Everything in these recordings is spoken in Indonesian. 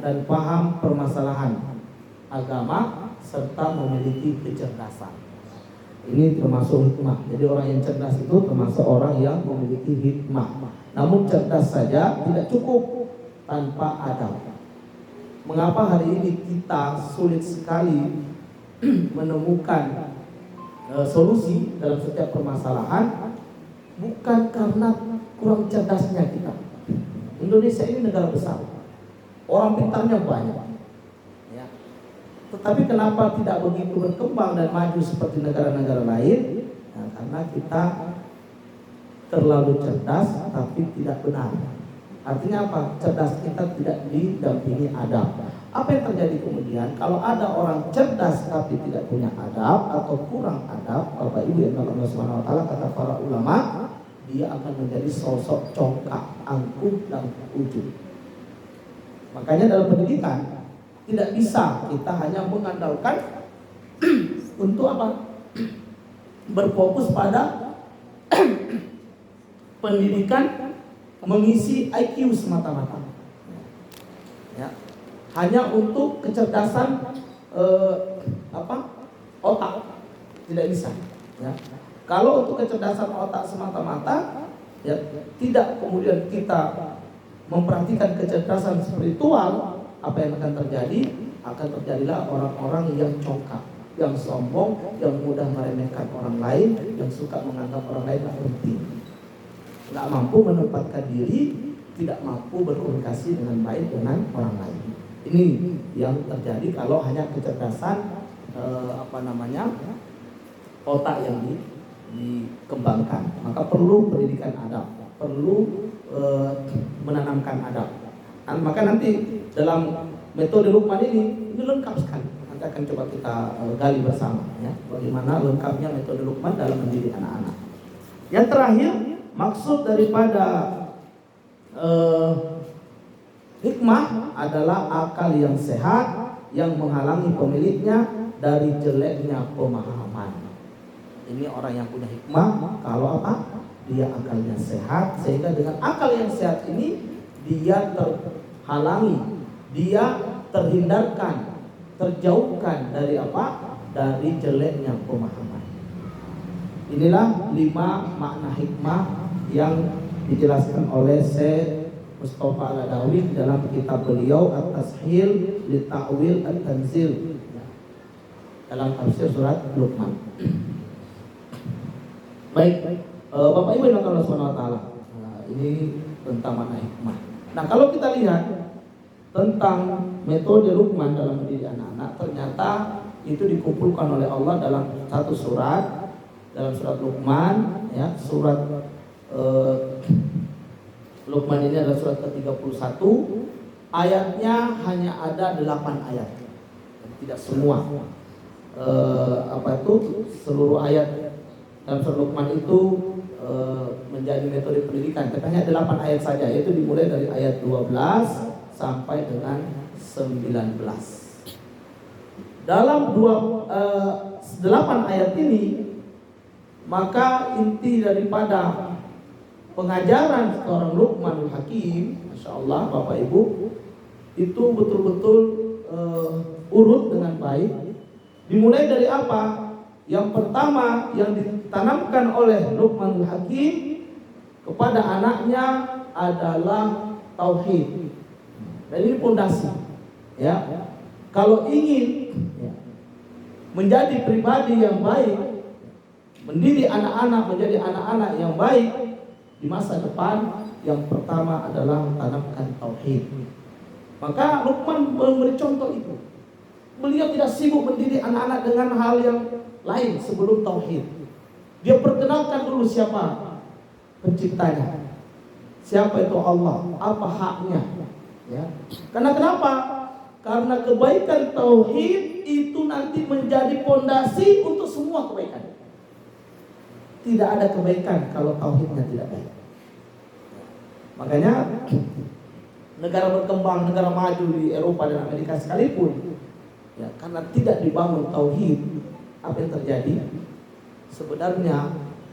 dan paham permasalahan agama serta memiliki kecerdasan. Ini termasuk hikmah. Jadi orang yang cerdas itu termasuk orang yang memiliki hikmah. Namun cerdas saja tidak cukup tanpa adab. Mengapa hari ini kita sulit sekali menemukan solusi dalam setiap permasalahan? Bukan karena kurang cerdasnya kita. Indonesia ini negara besar, orang pintarnya banyak, ya. Tetapi kenapa tidak begitu berkembang dan maju seperti negara-negara lain? Nah, karena kita terlalu cerdas tapi tidak benar. Artinya apa? Cerdas kita tidak didampingi adab. Apa yang terjadi kemudian kalau ada orang cerdas tapi tidak punya adab atau kurang adab? Bapak Ibu yang Allah Subhanahu wa taala, kata para ulama, dia akan menjadi sosok congkak, angkuh dan ujub. Makanya dalam pendidikan tidak bisa kita hanya mengandalkan untuk apa? Berfokus pada pendidikan mengisi IQ semata-mata, ya. Hanya untuk kecerdasan otak tidak bisa, ya. Kalau untuk kecerdasan otak semata-mata, ya, tidak kemudian kita memperhatikan kecerdasan spiritual, apa yang akan terjadi? Akan terjadilah orang-orang yang congkak, yang sombong, yang mudah meremehkan orang lain, yang suka menganggap orang lain tak penting, nggak mampu menempatkan diri, tidak mampu berkomunikasi dengan baik dengan orang lain. Ini yang terjadi kalau hanya kecerdasan otak yang dikembangkan. Maka perlu pendidikan adab, perlu menanamkan adab. Maka nanti dalam metode Luqman ini lengkap sekali. Nanti akan coba kita gali bersama, ya, bagaimana lengkapnya metode Luqman dalam mendidik anak-anak. Yang terakhir, maksud daripada hikmah adalah akal yang sehat yang menghalangi pemiliknya dari jeleknya pemahaman. Ini orang yang punya hikmah kalau apa? Dia akalnya sehat, sehingga dengan akal yang sehat ini dia terhalangi, dia terhindarkan, terjauhkan dari apa? Dari jeleknya pemahaman. Inilah 5 makna hikmah yang dijelaskan oleh Syekh Mustafa Al-Adawi dalam kitab beliau At-Tashil li Ta'wil At-Tanzil, dalam tafsir surat Luqman. Baik, Bapak Ibu yang Allah Subhanahu wa taala. Ini tentang makna hikmah. Nah, kalau kita lihat tentang metode Luqman dalam mendidik anak-anak, ternyata itu dikumpulkan oleh Allah dalam satu surat, dalam surat Luqman, ya, surat Luqman ini adalah surat ke-31. Ayatnya hanya ada 8 ayat. Tidak semua seluruh ayat dalam surat Luqman itu menjadi metode pendidikan. Tapi hanya 8 ayat saja, yaitu dimulai dari ayat 12 sampai dengan 19. Dalam 8 ayat ini, maka inti daripada pengajaran seorang Luqmanul Hakim, Masya Allah Bapak Ibu, itu betul-betul urut dengan baik. Dimulai dari apa? Yang pertama yang ditanamkan oleh Luqmanul Hakim kepada anaknya adalah tauhid. Dan ini pondasi, ya. Kalau ingin menjadi pribadi yang baik, mendidik anak-anak menjadi anak-anak yang baik di masa depan, yang pertama adalah tanamkan tauhid. Maka Luqman memberi contoh itu. Beliau tidak sibuk mendidik anak-anak dengan hal yang lain sebelum tauhid. Dia perkenalkan dulu siapa penciptanya, siapa itu Allah, apa haknya, ya. Karena kenapa? Karena kebaikan tauhid itu nanti menjadi pondasi untuk semua kebaikan. Tidak ada kebaikan kalau tauhidnya tidak baik. Makanya negara berkembang, negara maju di Eropa dan Amerika sekalipun, ya, karena tidak dibangun tauhid, apa yang terjadi? Sebenarnya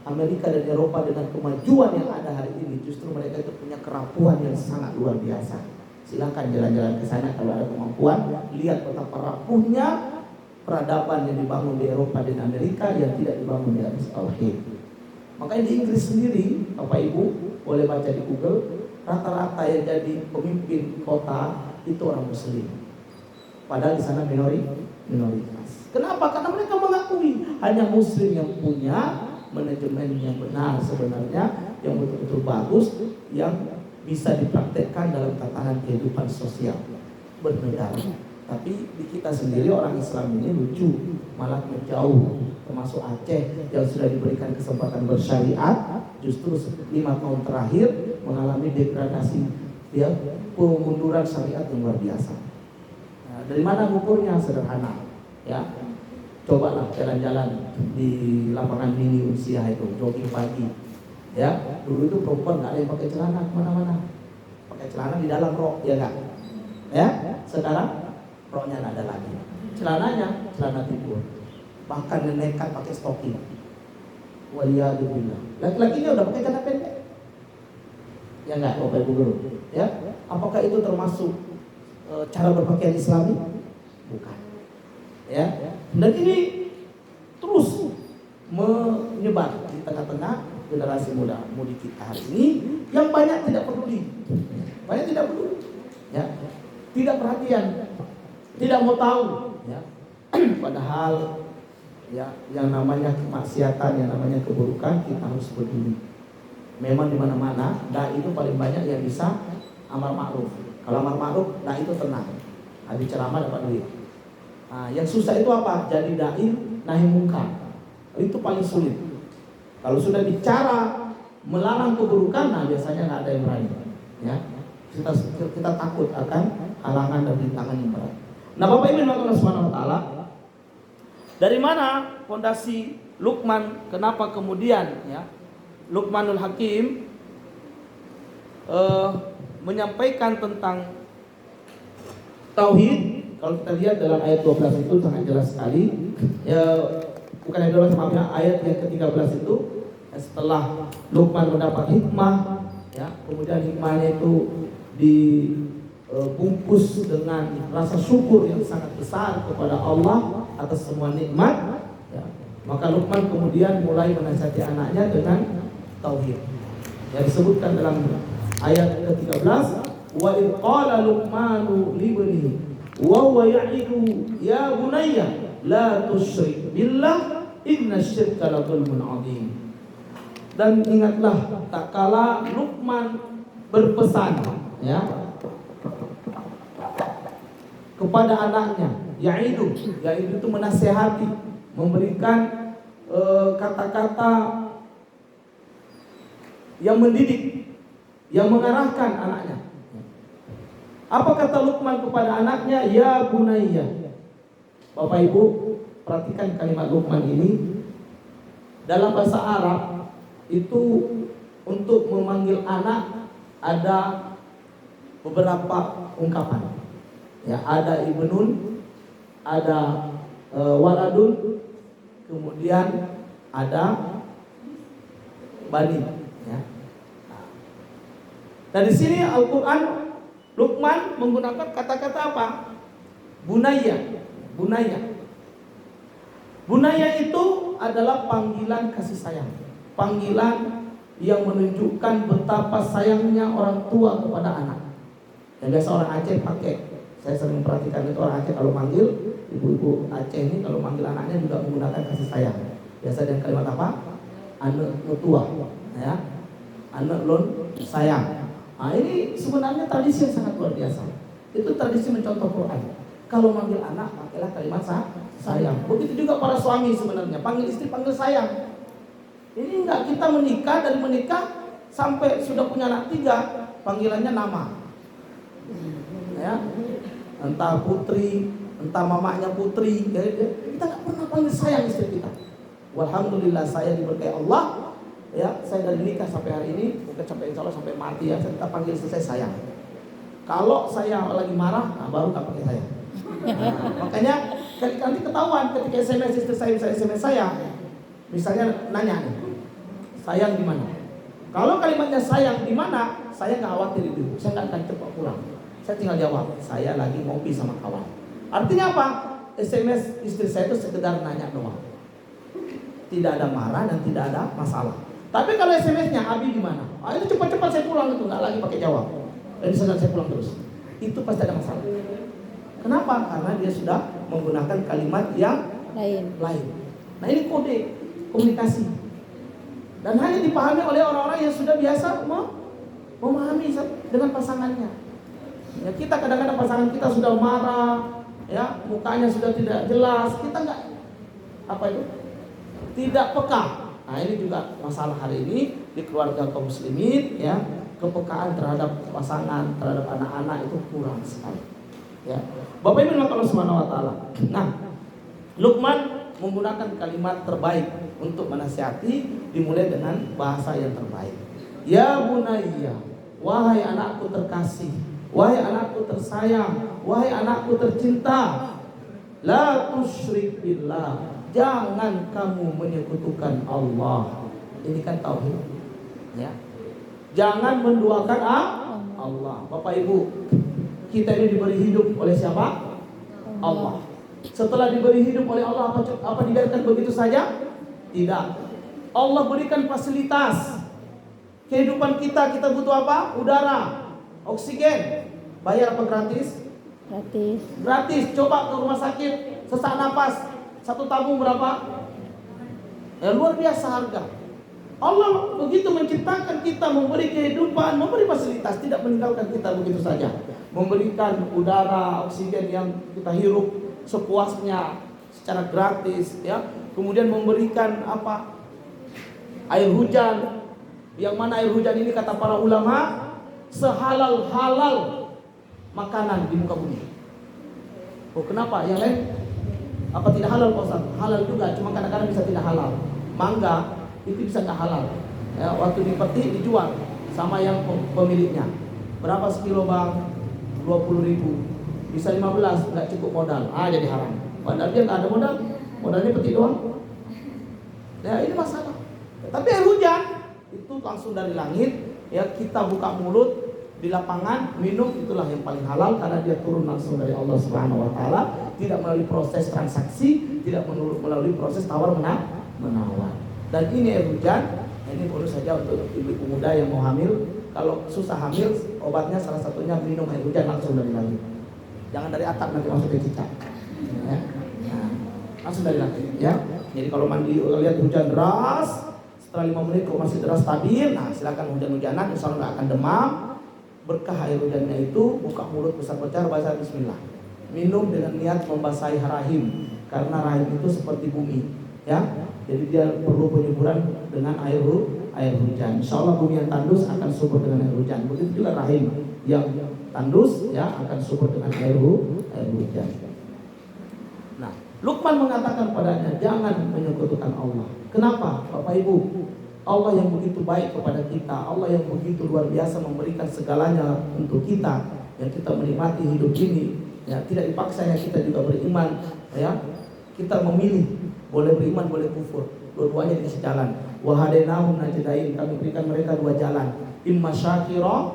Amerika dan Eropa dengan kemajuan yang ada hari ini, justru mereka itu punya kerapuhan yang sangat luar biasa. Silakan jalan-jalan ke sana kalau ada kemampuan, lihat betapa rapuhnya peradaban yang dibangun di Eropa dan Amerika yang tidak dibangun di atas tauhid. Makanya di Inggris sendiri, Bapak Ibu boleh baca di Google, rata-rata yang jadi pemimpin kota itu orang Muslim. Padahal di sana minoritas. Kenapa? Karena mereka mengakui hanya Muslim yang punya manajemen yang benar sebenarnya, yang betul-betul bagus, yang bisa dipraktekkan dalam tatanan kehidupan sosial bernegara. Tapi di kita sendiri orang Islam ini lucu, malah menjauh, termasuk Aceh yang sudah diberikan kesempatan bersyariat, justru 5 tahun terakhir mengalami degradasi, dia pemunduran syariat yang luar biasa. Nah, dari mana ukurnya? Sederhana, ya. Cobalah jalan-jalan di lapangan mini usia itu, jogging pagi. Ya, dulu itu perempuan nggak ada yang pakai celana kemana-mana, pakai celana di dalam rok, ya nggak? Ya, sekarang roknya nggak ada lagi, celananya celana tidur, bahkan nekat pakai stocking. Waliyadzubillah. Laki-lakinya udah pakai celana pendek, ya nggak, Bapak Ibu guru? Ya, apakah itu termasuk cara berpakaian Islami? Bukan. Ya, dan ini terus menyebar di tengah-tengah generasi mudi kita hari ini yang banyak tidak peduli, ya, tidak perhatian, tidak mau tahu, ya. Padahal ya yang namanya kemaksiatan, yang namanya keburukan kita harus peduli. Memang di mana-mana dai itu paling banyak yang bisa amar ma'ruf. Kalau amar ma'ruf, dai itu tenang, habis ceramah dapat duit. Nah, yang susah itu apa? Jadi dai nahi mungkar, itu paling sulit. Kalau sudah bicara melarang keburukan, nah biasanya nggak ada yang berani, ya. Kita takut akan halangan dan rintangan yang berat. Nah, Bapak Ibu Allah Subhanahu wa taala, dari mana fondasi Luqman? Kenapa kemudian, ya, Luqmanul Hakim menyampaikan tentang tauhid? Kalau kita lihat dalam ayat 12 itu sangat jelas sekali. Ya, bukan ayat 12, maaf ya, ayat yang ke-13 itu, setelah Luqman mendapat hikmah, ya, kemudian hikmahnya itu dibungkus dengan rasa syukur yang sangat besar kepada Allah atas semua nikmat, ya, maka Luqman kemudian mulai menasihati anaknya dengan tauhid. Yang disebutkan dalam ayat ke-13, wa idh qala Luqmanu libnihi wa huwa ya'idu ya bunayya la tusyrik billah inna syirka la dzulmun 'adzim. Dan ingatlah tak kala Luqman berpesan, ya, kepada anaknya, ya'idu itu menasihati, memberikan kata-kata yang mendidik, yang mengarahkan anaknya. Apa kata Luqman kepada anaknya? Ya bunayya. Bapak Ibu, perhatikan kalimat Luqman ini. Dalam bahasa Arab itu untuk memanggil anak ada beberapa ungkapan. Ya, ada ibnun, ada waladun, kemudian ada bani. Ya. Nah, di sini Al-Quran Luqman menggunakan kata-kata apa? Bunayya. Bunayya itu adalah panggilan kasih sayang, panggilan yang menunjukkan betapa sayangnya orang tua kepada anak. Yang biasa orang Aceh pakai, saya sering perhatikan itu orang Aceh kalau manggil, ibu-ibu Aceh ini kalau manggil anaknya juga menggunakan kasih sayang. Biasa dengan kalimat apa? Anak tua, ya, anak lon sayang. Nah, ini sebenarnya tradisi yang sangat luar biasa. Itu tradisi mencontoh Quran. Kalau manggil anak, pakailah kalimat sayang. Begitu juga para suami sebenarnya, panggil istri, panggil sayang. Ini enggak, kita menikah, dari menikah sampai sudah punya anak 3, panggilannya nama. Ya, entah putri, entah mamanya putri, ya, kita enggak pernah panggil sayang istri kita. Walhamdulillah saya diberkahi Allah. Ya, saya dari nikah sampai hari ini, mungkin sampai insya Allah sampai mati, ya, kita panggil istri saya sayang. Kalau saya lagi marah, nah baru tak pakai sayang. Nah, makanya nanti ketahuan ketika SMS istri saya SMS saya, misalnya nanya nih, sayang di mana? Kalau kalimatnya sayang di mana, saya nggak khawatir itu, saya nggak akan cepat pulang. Saya tinggal jawab, saya lagi ngopi sama kawan. Artinya apa? SMS istri saya itu sekedar nanya doang. Tidak ada marah dan tidak ada masalah. Tapi kalau SMS-nya, Abi di mana? Itu cepat-cepat saya pulang, itu nggak lagi pakai jawab. Dan saya pulang terus. Itu pasti ada masalah. Kenapa? Karena dia sudah menggunakan kalimat yang lain. Nah, ini kode komunikasi. Dan hanya dipahami oleh orang-orang yang sudah biasa memahami dengan pasangannya. Ya, kita kadang-kadang pasangan kita sudah marah, ya, mukanya sudah tidak jelas, kita nggak tidak peka. Nah, ini juga masalah hari ini di keluarga kaum muslimin, ya, kepekaan terhadap pasangan, terhadap anak-anak itu kurang sekali. Ya. Bapak Ibu Allah Subhanahu wa taala. Nah, Luqman menggunakan kalimat terbaik untuk menasihati, dimulai dengan bahasa yang terbaik. Ya bunayya, wahai anakku terkasih, wahai anakku tersayang, wahai anakku tercinta, la tusyrik billah, jangan kamu menyekutukan Allah. Ini kan tauhid, ya. Jangan menduakan Allah. Bapak Ibu, kita ini diberi hidup oleh siapa? Allah. Setelah diberi hidup oleh Allah, apa dibiarkan begitu saja? Tidak. Allah berikan fasilitas. Kehidupan kita butuh apa? Udara, oksigen. Bayar apa gratis? Gratis. Coba ke rumah sakit, sesak napas, satu tabung berapa? Ya, luar biasa harga. Allah begitu menciptakan kita, memberi kehidupan, memberi fasilitas, tidak meninggalkan kita begitu saja. Memberikan udara, oksigen yang kita hirup sepuasnya secara gratis, ya. Kemudian memberikan apa? Air hujan, yang mana air hujan ini kata para ulama sehalal-halal makanan di muka bumi. Oh, kenapa? Yang lain apa tidak halal, Pak Ustaz? Halal juga, cuma kadang-kadang bisa tidak halal. Mangga itu bisa nggak halal. Ya, waktu dipetik dijual sama yang pemiliknya. Berapa sekilo, Bang? 20.000. Bisa 15, nggak cukup modal. Jadi haram. Padahal dia nggak ada modal, modalnya petik doang. Ya, ini masalah. Tapi air hujan itu langsung dari langit, ya, kita buka mulut di lapangan minum, itulah yang paling halal karena dia turun langsung dari Allah Subhanahu wa taala, tidak melalui proses transaksi, tidak melalui proses tawar menawar. Dan ini air hujan, ini baru saja untuk ibu muda yang mau hamil. Kalau susah hamil, obatnya salah satunya minum air hujan langsung dari langit. Jangan dari atap, nanti masuk ke cicak. Ya. Nah, langsung dari langit, ya. Jadi kalau mandi lihat hujan deras, setelah 5 menit kok masih deras stabil, nah silakan hujan-hujanan, insya Allah nggak akan demam. Berkah air hujannya itu, buka mulut besar-besar, baca bismillah. Minum dengan niat membasahi rahim, karena rahim itu seperti bumi, ya. Jadi dia perlu penyuburan dengan air hujan. Insya Allah bumi yang tandus akan subur dengan air hujan. Begitu juga rahim yang tandus, ya, akan subur dengan air hujan. Nah, Luqman mengatakan padanya, jangan menyekutukan Allah. Kenapa? Bapak Ibu, Allah yang begitu baik kepada kita, Allah yang begitu luar biasa memberikan segalanya untuk kita, yang kita menikmati hidup ini, ya, tidak dipaksa, ya, kita juga beriman, ya. Kita memilih, boleh beriman, boleh kufur, dua-duanya dikasih jalan. Wa hadainahum najdain, kami berikan mereka dua jalan, imma syakira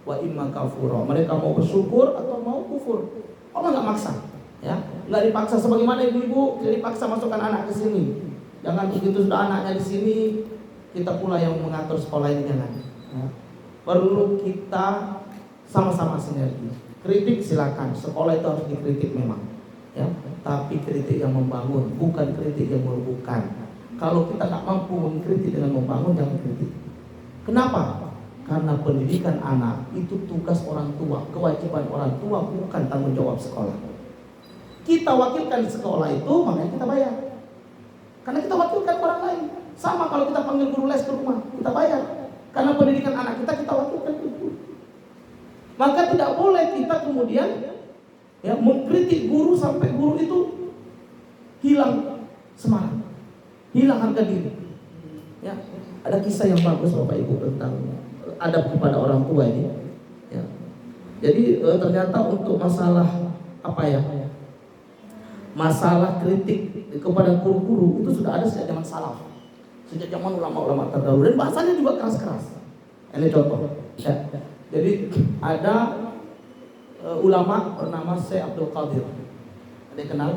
wa imma kafura. Mereka mau bersyukur atau mau kufur. Allah nggak maksa, ya, nggak dipaksa. Sebagaimana ibu-ibu tidak dipaksa masukkan anak ke sini. Jangan begitu sudah anaknya di sini, kita pula yang mengatur sekolah ini, jangan. Ya. Perlu kita sama-sama sinergi. Kritik silakan, sekolah itu harus dikritik memang, ya. Tapi kritik yang membangun, bukan kritik yang merubuhkan. Kalau kita nggak mampu mengkritik dengan membangun, jangan kritik. Kenapa? Karena pendidikan anak itu tugas orang tua, kewajiban orang tua, bukan tanggung jawab sekolah. Kita wakilkan di sekolah itu, makanya kita bayar. Karena kita wakilkan orang lain. Sama kalau kita panggil guru les ke rumah, kita bayar. Karena pendidikan anak kita wakilkan ke guru. Maka tidak boleh kita kemudian, ya, mengkritik guru sampai guru itu hilang semangat, hilang harga diri. Ya, ada kisah yang bagus Bapak Ibu tentang adab kepada orang tua ini. Ya. Jadi ternyata untuk masalah apa ya? Masalah kritik kepada guru-guru itu sudah ada sejak zaman salaf, sejak zaman ulama-ulama terdahulu, dan bahasanya juga keras-keras. Ini contoh. Ya. Jadi ada ulama bernama Syekh Abdul Qadir. Ada yang kenal?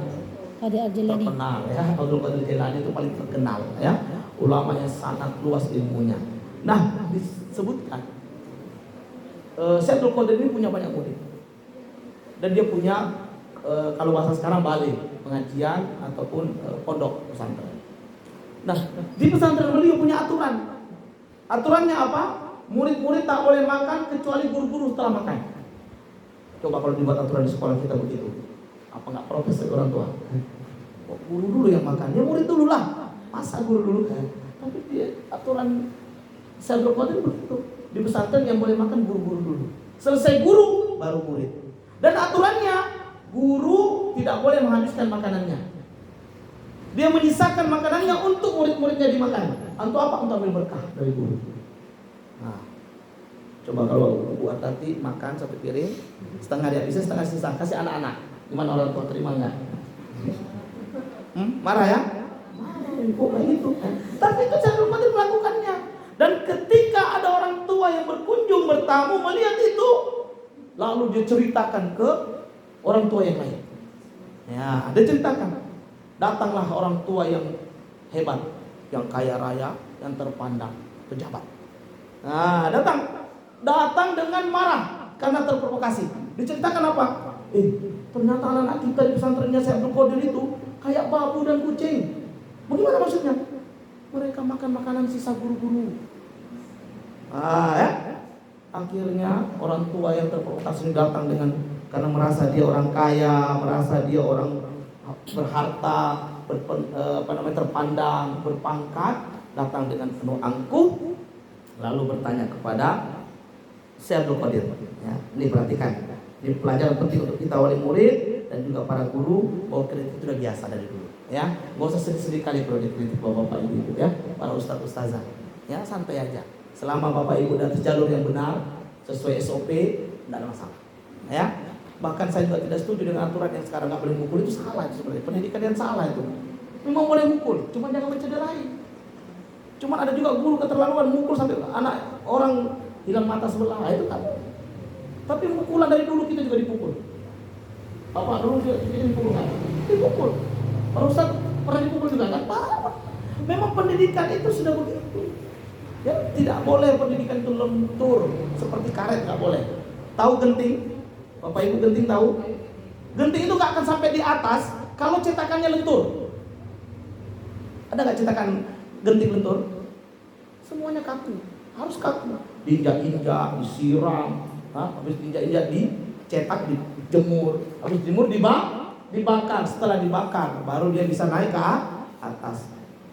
Qadir Al-Jilani. Terkenal ya, Abdul Qadir Jilani itu paling terkenal ya. Ulama yang sangat luas ilmunya. Nah, disebutkan Syekh Abdul Qadir ini punya banyak murid. Dan dia punya kalau bahasa sekarang balik, pengajian ataupun pondok pesantren. Nah, di pesantren beliau punya aturan. Aturannya apa? Murid-murid tak boleh makan kecuali guru-guru setelah makan. Coba kalau dibuat aturan di sekolah kita begitu, apa nggak protes dari orang tua? Oh, guru dulu yang makan, ya murid dulu lah. Masa guru dulu kan? Tapi dia aturan Syekh Abdul Qadir begitu. Di pesantren yang boleh makan guru-guru dulu. Selesai guru, baru murid. Dan aturannya, guru tidak boleh menghabiskan makanannya. Dia menyisakan makanannya untuk murid-muridnya dimakan. Untuk apa? Untuk ambil berkah dari guru. Nah, coba kalau buat nanti makan satu piring, setengah dia bisa, setengah sisa, kasih anak-anak. Gimana orang tua terima nggak? Marah ya? Kok kayak gitu? Tapi itu Syekh Abdul Qadir melakukannya. Dan ketika ada orang tua yang berkunjung bertamu melihat itu, lalu dia ceritakan ke orang tua yang lain. Ya, dia ceritakan. Datanglah orang tua yang hebat, yang kaya raya, yang terpandang, pejabat. Nah, datang dengan marah karena terprovokasi. Diceritakan apa? Ternyata anak-anak kita di pesantrennya Syekh Abdul Qadir itu kayak babu dan kucing. Bagaimana maksudnya? Mereka makan makanan sisa guru-guru. Akhirnya orang tua yang terprovokasi datang dengan karena merasa dia orang kaya, merasa dia orang berharta, terpandang, berpangkat, datang dengan penuh angkuh, lalu bertanya kepada Syekh Abdul Qadir. Ya, ini perhatikan, ini pelajaran penting untuk kita wali murid dan juga para guru bahwa kritik itu sudah biasa dari dulu. Ya, nggak usah sedih-sedih kali kalau dikritik bapak ibu itu ya, para ustadz ustazah. Ya, santai aja. Selama bapak ibu dan jalur yang benar sesuai SOP, tidak ada masalah. Ya. Bahkan saya juga tidak setuju dengan aturan yang sekarang nggak boleh mukul, itu salah sebenarnya. Pendidikan yang salah itu. Memang boleh mukul, cuma jangan mencederai. Cuma ada juga guru keterlaluan mukul sampai anak orang hilang mata sebelah, itu kan. Tapi mukulan dari dulu kita juga dipukul. Bapak dulu juga dipukul kan? Dipukul. Para ustaz pernah dipukul juga kan? Parah. Memang pendidikan itu sudah begitu. Ya, tidak boleh pendidikan itu lentur seperti karet, nggak boleh. Tahu genting? Bapak ibu genting tahu? Genting itu nggak akan sampai di atas kalau cetakannya lentur. Ada nggak cetakan genting lentur? Semuanya kaku, harus kaku. Diinjak-injak, disiram, habis diinjak-injak, dicetak, dijemur, habis dijemur dibakar. Setelah dibakar, baru dia bisa naik ke atas.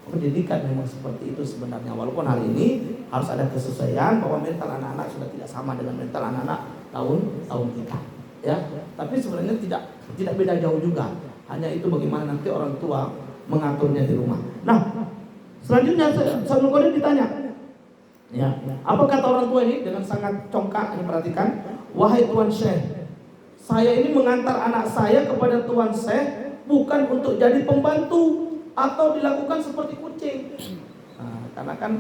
Pendidikan memang seperti itu sebenarnya. Walaupun hari ini harus ada kesesuaian bahwa mental anak-anak sudah tidak sama dengan mental anak-anak tahun kita. Ya, tapi sebenarnya tidak beda jauh juga. Hanya itu bagaimana nanti orang tua mengaturnya di rumah. Nah, selanjutnya Syekh Abdul Qadir ditanya. Ya, apa kata orang tua ini dengan sangat congkak? Ini perhatikan. Wahai Tuan Syekh, saya ini mengantar anak saya kepada Tuan Syekh bukan untuk jadi pembantu atau dilakukan seperti kucing. Nah, karena kan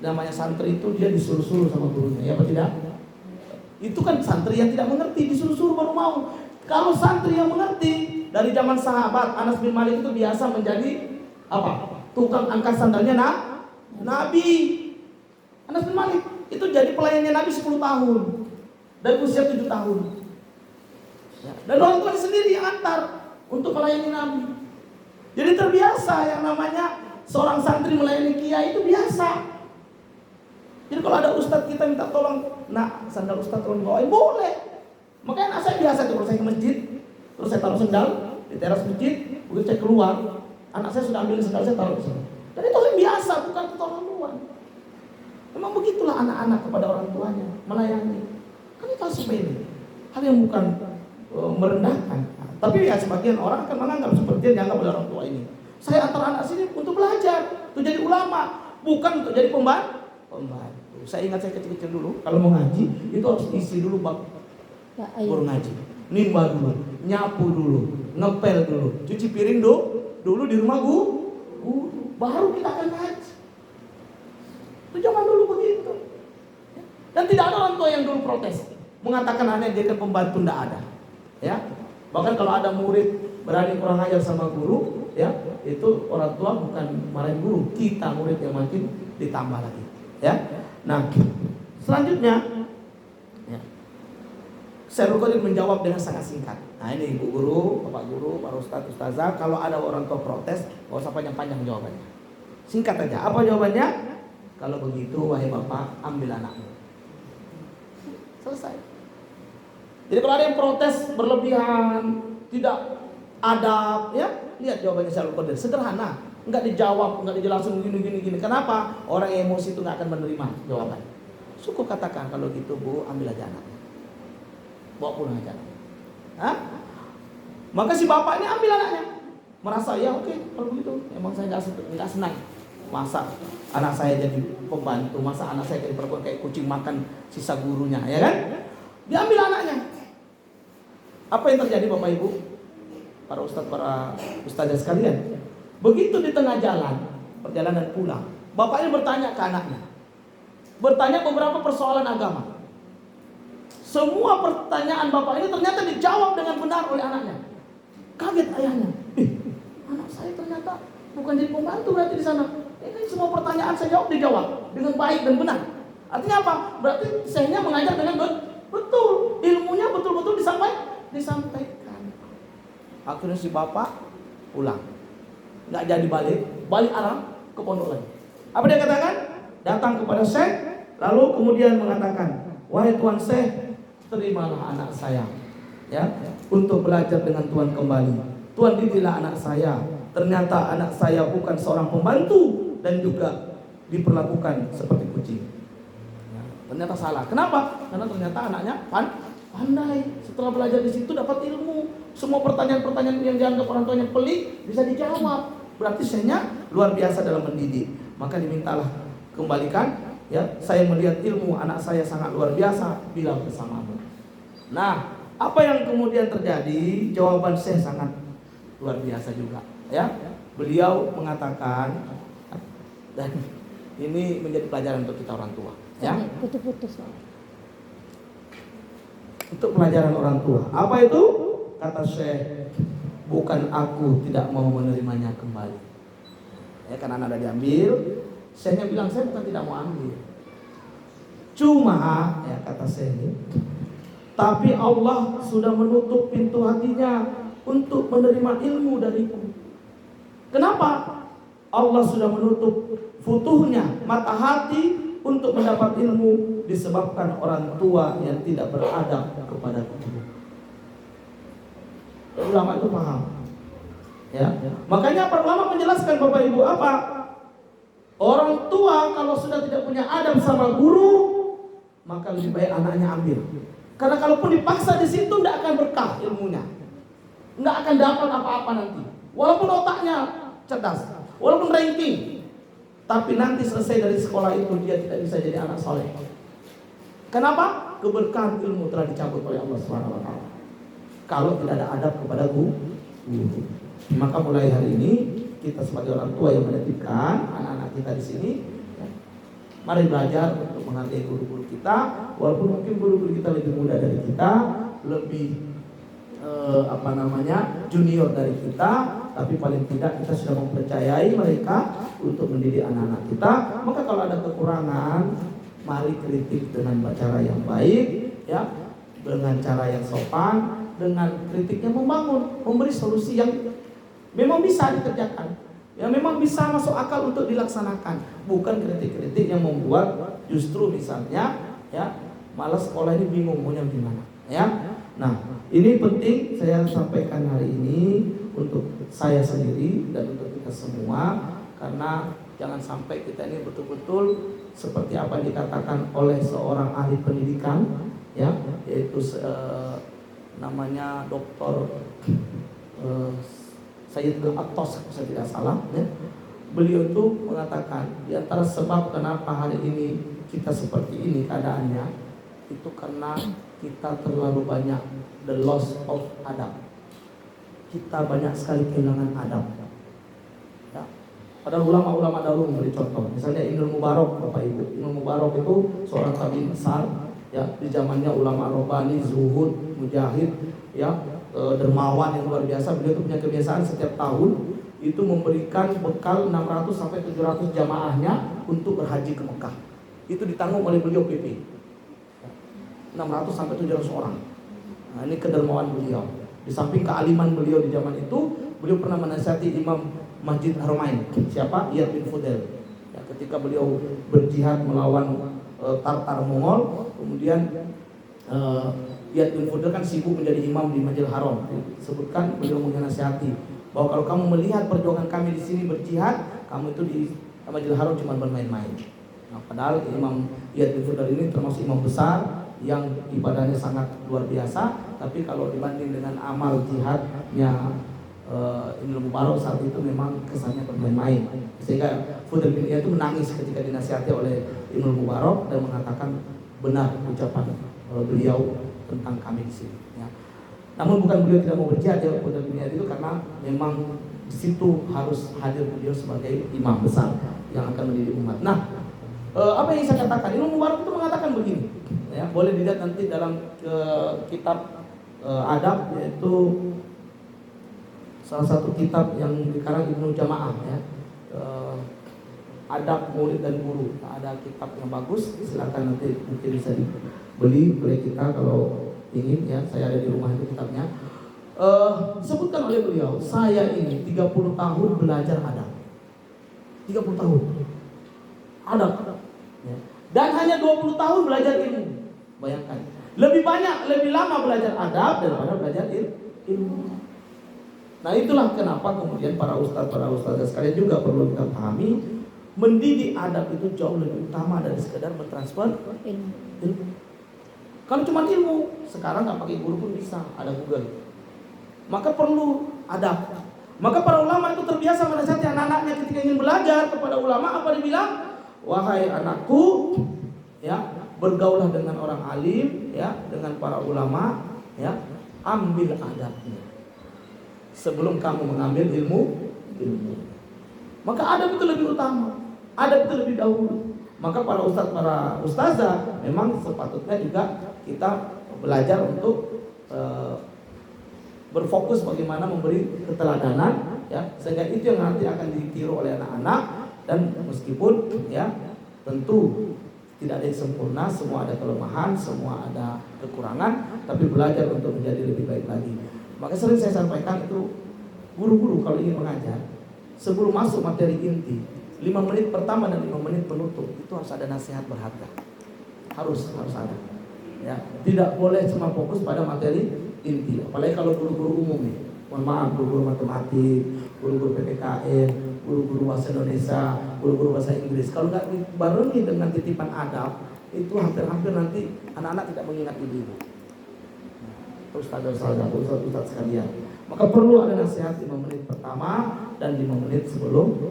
namanya santri itu dia disuruh-suruh sama gurunya, ya apa tidak? Itu kan santri yang tidak mengerti, disuruh-suruh baru mau. Kalau santri yang mengerti, dari zaman sahabat Anas bin Malik itu biasa menjadi apa? Tukang angkat sandalnya Nabi. Anas bin Malik itu jadi pelayannya Nabi 10 tahun dari usia 7 tahun. Ya, dan orang tuanya sendiri yang antar untuk melayani Nabi. Jadi terbiasa yang namanya seorang santri melayani kiai itu biasa. Jadi kalau ada ustadz kita minta tolong, nak sandal ustadz tolong bawain, boleh. Makanya anak saya biasa tuh kalau saya ke masjid, terus saya taruh sandal di teras masjid, begitu saya keluar, anak saya sudah ambil sandal saya taruh di sana. Dan itu hal biasa, bukan keterlaluan. Memang begitulah anak-anak kepada orang tuanya melayani. Kan itu hal sepele, hal yang bukan merendahkan. Tapi ya sebagian orang akan menganggap seperti yang dianggap oleh orang tua ini. Saya antar anak sini untuk belajar, untuk jadi ulama, bukan untuk jadi pembantu. Saya ingat saya kecil-kecil dulu, kalau mau ngaji itu harus isi dulu bak baru ngaji, nimba dulu, nyapu dulu, ngepel dulu, cuci piring dulu di rumah baru kita akan ngaji. Itu zaman dulu begitu. Dan tidak ada orang tua yang dulu protes. mengatakan anak jadikan pembantu, tidak ada. Ya, bahkan kalau ada murid berani kurang ajar sama guru, ya itu orang tua bukan marahin guru, kita murid yang makin ditambah lagi. Ya, nah selanjutnya, ya, Syekhul Qadir menjawab dengan sangat singkat. Nah ini ibu guru, bapak guru, para ustadz, ustazah, kalau ada orang tua protes, gak usah panjang-panjang jawabannya. Singkat aja. Apa jawabannya? Kalau begitu, wahai bapak, ambil anakmu. Selesai. Jadi kalau ada yang protes berlebihan, tidak adab, ya lihat jawabannya Syekhul Qadir. Sederhana, nggak dijawab, nggak dijelasin gini. Kenapa? Orang yang emosi itu nggak akan menerima jawaban. Cukup katakan, kalau gitu bu, ambil aja anaknya, bawa pulang aja. Hah? Maka si bapak ini ambil anaknya, merasa ya oke, kalau begitu emang saya nggak senang. Masa anak saya jadi pembantu, masa anak saya jadi perempuan kayak kucing makan sisa gurunya, ya kan? Diambil anaknya. Apa yang terjadi bapak ibu, para ustadz, para ustazah sekalian? Begitu di tengah jalan, perjalanan pulang, bapaknya bertanya ke anaknya, bertanya beberapa persoalan agama. Semua pertanyaan bapak ini ternyata dijawab dengan benar oleh anaknya. Kaget ayahnya, anak saya ternyata bukan jadi pembantu berarti di sana. Ini semua pertanyaan saya jawab, dijawab dengan baik dan benar. Artinya apa? Berarti saya mengajar dengan betul, ilmunya betul-betul disampaikan. Akhirnya si bapak pulang, nggak jadi balik arah ke pondok lagi. Apa dia katakan? Datang kepada Syekh, lalu kemudian mengatakan, wahai Tuan Syekh, terimalah anak saya, ya, untuk belajar dengan Tuan kembali. Tuan didiklah anak saya. Ternyata anak saya bukan seorang pembantu dan juga diperlakukan seperti kucing. Ya, ternyata salah. Kenapa? Karena ternyata anaknya pandai. Setelah belajar di situ dapat ilmu. Semua pertanyaan-pertanyaan yang dianggap orang tuanya pelik bisa dijawab. Berarti saya luar biasa dalam mendidik. Maka dimintalah kembalikan. Ya, saya melihat ilmu anak saya sangat luar biasa bila bersamamu. Nah, apa yang kemudian terjadi? Jawaban saya sangat luar biasa juga. Ya, beliau mengatakan, dan ini menjadi pelajaran untuk kita orang tua. Ya, putus-putus. Untuk pelajaran orang tua. Apa itu? Kata Syekh, bukan aku tidak mau menerimanya kembali. Ya, karena anak udah diambil. Syekhnya bilang, saya bukan tidak mau ambil. Cuma, ya kata Syekh, tapi Allah sudah menutup pintu hatinya untuk menerima ilmu dariku. Kenapa? Allah sudah menutup futuhnya, mata hati untuk mendapat ilmu disebabkan orang tua yang tidak beradab kepada guru. Ulama itu paham. Ya. Makanya para ulama menjelaskan Bapak Ibu apa? Orang tua kalau sudah tidak punya adab sama guru, maka lebih baik anaknya ambil. Karena kalaupun dipaksa di situ tidak akan berkah ilmunya, tidak akan dapat apa-apa nanti. Walaupun otaknya cerdas, walaupun ranking, tapi nanti selesai dari sekolah itu dia tidak bisa jadi anak soleh. Kenapa? Keberkahan ilmu telah dicabut oleh Allah SWT. Kalau tidak ada adab kepada guru. Maka mulai hari ini kita sebagai orang tua yang menitipkan anak-anak kita di sini, ya, mari belajar untuk menghargai guru-guru kita, walaupun mungkin guru-guru kita lebih muda dari kita, lebih junior dari kita, tapi paling tidak kita sudah mempercayai mereka untuk mendidik anak-anak kita. Maka kalau ada kekurangan, mari kritik dengan cara yang baik, ya, dengan cara yang sopan, dengan kritiknya membangun, memberi solusi yang memang bisa dikerjakan, yang memang bisa masuk akal untuk dilaksanakan, bukan kritik-kritik yang membuat justru misalnya, ya, malah sekolah ini bingung maunya gimana, ya. Nah, ini penting saya sampaikan hari ini untuk saya sendiri dan untuk kita semua, karena jangan sampai kita ini betul-betul seperti apa yang dikatakan oleh seorang ahli pendidikan, ya, yaitu namanya Dr. Sayyid Al-Attas, saya tidak salah, ya. Beliau itu mengatakan di antara sebab kenapa hari ini kita seperti ini keadaannya itu karena kita terlalu banyak the loss of adab. Kita banyak sekali kehilangan adab. Ya. Padahal ulama-ulama dahulu memberi contoh. Misalnya Ibnu Mubarak, Bapak Ibu. Ibnu Mubarak itu seorang tabi'in besar, ya di zamannya ulama Rabbani, zuhud, mujahid, ya dermawan yang luar biasa. Beliau itu punya kebiasaan setiap tahun itu memberikan bekal 600 sampai 700 jamaahnya untuk berhaji ke Mekah. Itu ditanggung oleh beliau PP. 600 sampai 700 orang. Nah, ini kedermawan beliau. Di samping kealiman beliau di zaman itu, beliau pernah menasihati Imam Masjid Haramain. Siapa? Iyad bin Fudel. Ya, ketika beliau berjihad melawan Tartar Mongol, kemudian Iyad bin Fudel kan sibuk menjadi imam di Masjidil Haram. Disebutkan beliau menasihati bahwa kalau kamu melihat perjuangan kami di sini berjihad, kamu itu di Masjidil Haram cuma bermain-main. Nah, padahal Imam Iyad bin Fudel ini termasuk imam besar yang ibadahnya sangat luar biasa, tapi kalau dibanding dengan amal jihadnya Ibnu Mubarak saat itu memang kesannya bermain-main. Sehingga Fudel bin Iyad itu menangis ketika dinasihati oleh Ibnu Mubarak dan mengatakan benar ucapan beliau tentang kami di sini. Ya. Namun bukan beliau tidak mau berjihad ya Fudel bin Iyad itu, karena memang di situ harus hadir beliau sebagai imam besar yang akan mendidik umat. Nah, apa yang saya katakan? Ibnu Mubarak itu mengatakan begini. Ya, boleh dilihat nanti dalam kitab adab, yaitu salah satu kitab yang dikarang Ibnu Jamaah, ya, adab murid dan guru. Nah, ada kitab yang bagus, silakan nanti mungkin bisa dibeli oleh kita kalau ingin, ya. Saya ada di rumah itu kitabnya. Disebutkan oleh beliau, saya ini 30 tahun belajar adab. 30 tahun adab, ya. Dan hanya 20 tahun belajar ilmu. Bayangkan, lebih banyak, lebih lama belajar adab daripada belajar ilmu. Nah, itulah kenapa kemudian para ustadz sekalian juga perlu kita pahami, mendidik adab itu jauh lebih utama dari sekedar mentransfer ilmu. Kalau cuma ilmu, sekarang nggak pakai guru pun bisa, ada Google. Maka perlu adab. Maka para ulama itu terbiasa menasihati anak-anaknya ketika ingin belajar kepada ulama, apa dibilang? Wahai anakku, ya, bergaulah dengan orang alim, ya, dengan para ulama, ya, ambil adabnya sebelum kamu mengambil ilmu. Maka adab itu lebih utama, adab itu lebih dahulu. Maka para ustazah memang sepatutnya juga kita belajar untuk berfokus bagaimana memberi keteladanan, ya, sehingga itu yang nanti akan ditiru oleh anak-anak. Dan meskipun, ya, tentu tidak ada yang sempurna, semua ada kelemahan, semua ada kekurangan, tapi belajar untuk menjadi lebih baik lagi. Maka sering saya sampaikan itu, guru-guru kalau ingin mengajar, sebelum masuk materi inti, 5 menit pertama dan 5 menit penutup itu harus ada nasihat berharga. Harus ada. Ya, tidak boleh cuma fokus pada materi inti. Apalagi kalau guru-guru umum nih. Mohon maaf, guru-guru matematik, guru-guru PPKN, guru-guru bahasa Indonesia, guru-guru bahasa Inggris. Kalau nggak dibarengi dengan titipan adab, itu hampir-hampir nanti anak-anak tidak mengingat ibu. Ustaz sekalian. Maka perlu ada nasihat 5 menit pertama dan 5 menit sebelum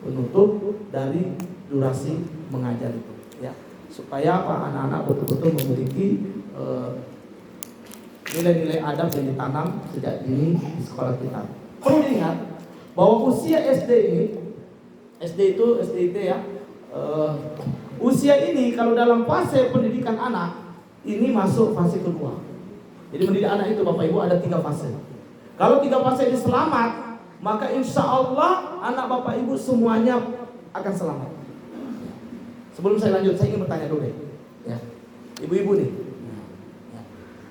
penutup dari durasi mengajar itu, ya. Supaya apa? Anak-anak betul-betul memiliki nilai-nilai adab yang ditanam sejak dini di sekolah kita. Perlu diingat bahwa usia SD itu ya, usia ini kalau dalam fase pendidikan anak ini masuk fase kedua. Jadi mendidik anak itu Bapak Ibu ada 3 fase. Kalau 3 fase ini selamat, maka insya Allah anak Bapak Ibu semuanya akan selamat. Sebelum saya lanjut, saya ingin bertanya dulu deh, ya, ibu-ibu nih.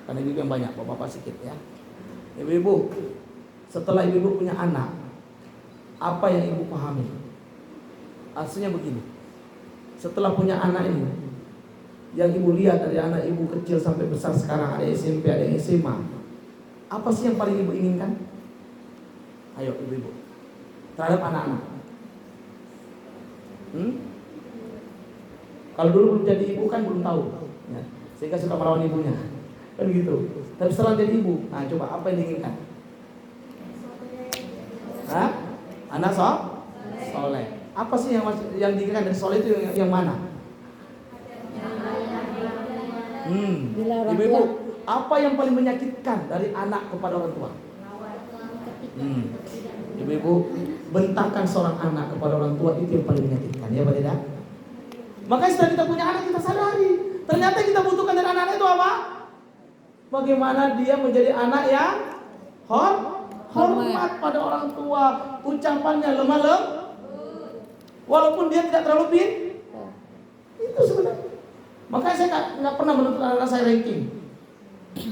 Karena ibu yang banyak, bapak-bapak sedikit, ya. Ibu-ibu, setelah ibu-ibu punya anak, apa yang ibu pahami? Aslinya begini, setelah punya anak ini, yang ibu lihat dari anak ibu kecil sampai besar sekarang, ada SMP, ada SMA, apa sih yang paling ibu inginkan? Ayo ibu-ibu, terhadap anak-anak. Kalau dulu belum jadi ibu kan belum tahu, ya. Sehingga suka melawan ibunya. Kan gitu. Tapi setelah jadi ibu, nah coba apa yang diinginkan? Hah? Anak soleh. Apa sih yang diinginkan dari soleh itu yang mana? Ibu-ibu, apa yang paling menyakitkan dari anak kepada orang tua? Ibu-ibu, bentakan seorang anak kepada orang tua itu yang paling menyakitkan, ya Pak tidak? Makanya setelah kita punya anak kita sadari Ternyata kita butuhkan dari anak-anak itu apa? Bagaimana dia menjadi anak yang hormat pada orang tua, ucapannya lemah lembut, walaupun dia tidak terlalu itu sebenarnya. Makanya saya nggak pernah menuntut anak-anak saya ranking,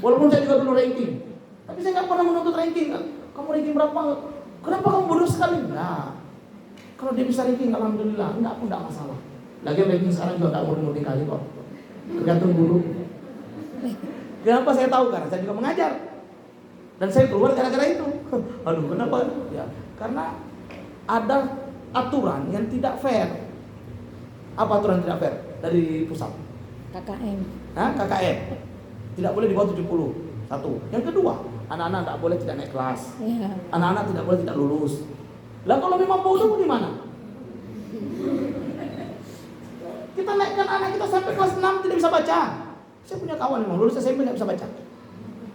walaupun saya juga dulu ranking, tapi saya nggak pernah menuntut ranking. Kamu ranking berapa? Kenapa kamu bodoh sekali? Nah, kalau dia bisa ranking, alhamdulillah, enggak pun enggak masalah. Lagi ranking sekarang juga nggak murni kali kok, tergantung guru. Kenapa saya tahu? Karena saya juga mengajar. Dan saya keluar gara-gara itu. Aduh, kenapa? Ya, karena ada aturan yang tidak fair. Apa aturan tidak fair dari pusat? KKM. KKM. Tidak boleh di bawah 70. Satu. Yang kedua, anak-anak tidak boleh tidak naik kelas. Ya. Anak-anak tidak boleh tidak lulus. Lah kalau memang bodoh gimana? Kita naikkan anak kita sampai kelas 6 tidak bisa baca. Saya punya kawan memang lulus SMP tidak bisa baca.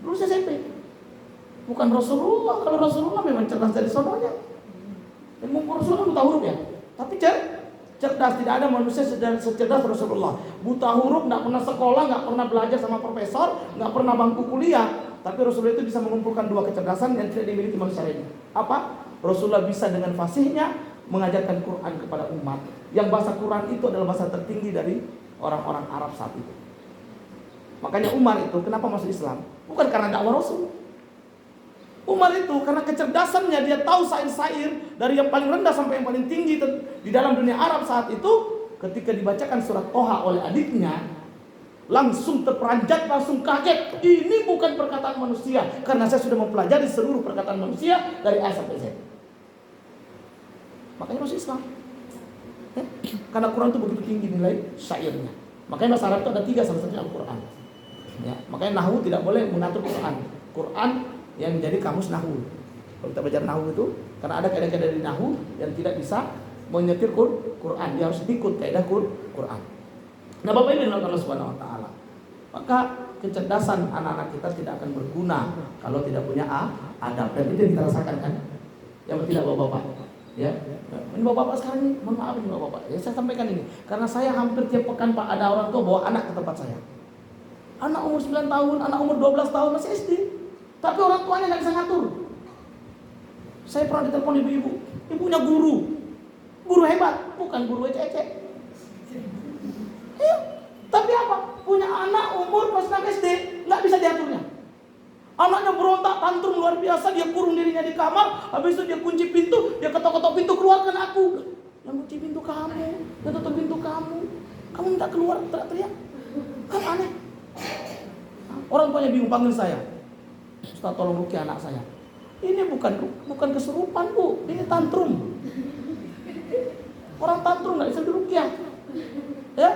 Lulus SMP. Bukan Rasulullah. Kalau Rasulullah memang cerdas dari sononya. Ilmu Rasulullah buta huruf ya. Tapi cerdas, tidak ada manusia secerdas Rasulullah. Buta huruf, nggak pernah sekolah, nggak pernah belajar sama profesor, nggak pernah bangku kuliah. Tapi Rasulullah itu bisa mengumpulkan dua kecerdasan yang tidak dimiliki manusia lainnya. Apa? Rasulullah bisa dengan fasihnya mengajarkan Quran kepada umat. Yang bahasa Quran itu adalah bahasa tertinggi dari orang-orang Arab saat itu. Makanya Umar itu kenapa masuk Islam? Bukan karena dakwah Rasul. Umar itu karena kecerdasannya, dia tahu sair-sair dari yang paling rendah sampai yang paling tinggi di dalam dunia Arab saat itu. Ketika dibacakan surat Toha oleh adiknya, langsung terperanjat, langsung kaget. Ini bukan perkataan manusia, karena saya sudah mempelajari seluruh perkataan manusia dari A sampai Z. Makanya masuk Islam. Karena Quran itu begitu tinggi nilai syairnya. Makanya bahasa Arab itu ada 3, salah satunya Al-Quran. Ya, makanya Nahwu tidak boleh mengatur Quran. Quran yang menjadi kamus Nahwu. Kalau kita belajar Nahwu itu, karena ada kaidah-kaidah dari Nahwu yang tidak bisa menyetir Quran, dia harus ikut kaidah Quran. Nah, Bapak Ibu Allah Subhanahu wa taala. Maka kecerdasan anak-anak kita tidak akan berguna kalau tidak punya adab. Dan itu yang kita rasakan kan. Yang tidak Bapak-bapak. Ya. Ini Bapak-bapak sekarang ini, mohon maaf ini Bapak-bapak. Ya, saya sampaikan ini karena saya hampir tiap pekan Pak ada orang tua bawa anak ke tempat saya. Anak umur 9 tahun, anak umur 12 tahun masih SD. Tapi orang tuanya nggak bisa ngatur. Saya pernah ditelepon ibu-ibu, ibunya guru hebat, bukan guru ecek-ecek. Iya, tapi apa? Punya anak umur pas 6 SD, nggak bisa diaturnya. Anaknya berontak, tantrum luar biasa, dia kurung dirinya di kamar, habis itu dia kunci pintu, dia ketok-ketok pintu, keluarkan aku. Yang kunci pintu kamu, yang tutup pintu kamu minta keluar, teriak-teriak. Kan aneh. Orang tuanya bingung, panggil saya. Ustaz, tolong ruqyah anak saya. Ini bukan kesurupan, Bu. Ini tantrum. Orang tantrum nggak bisa diruqyah. Ya?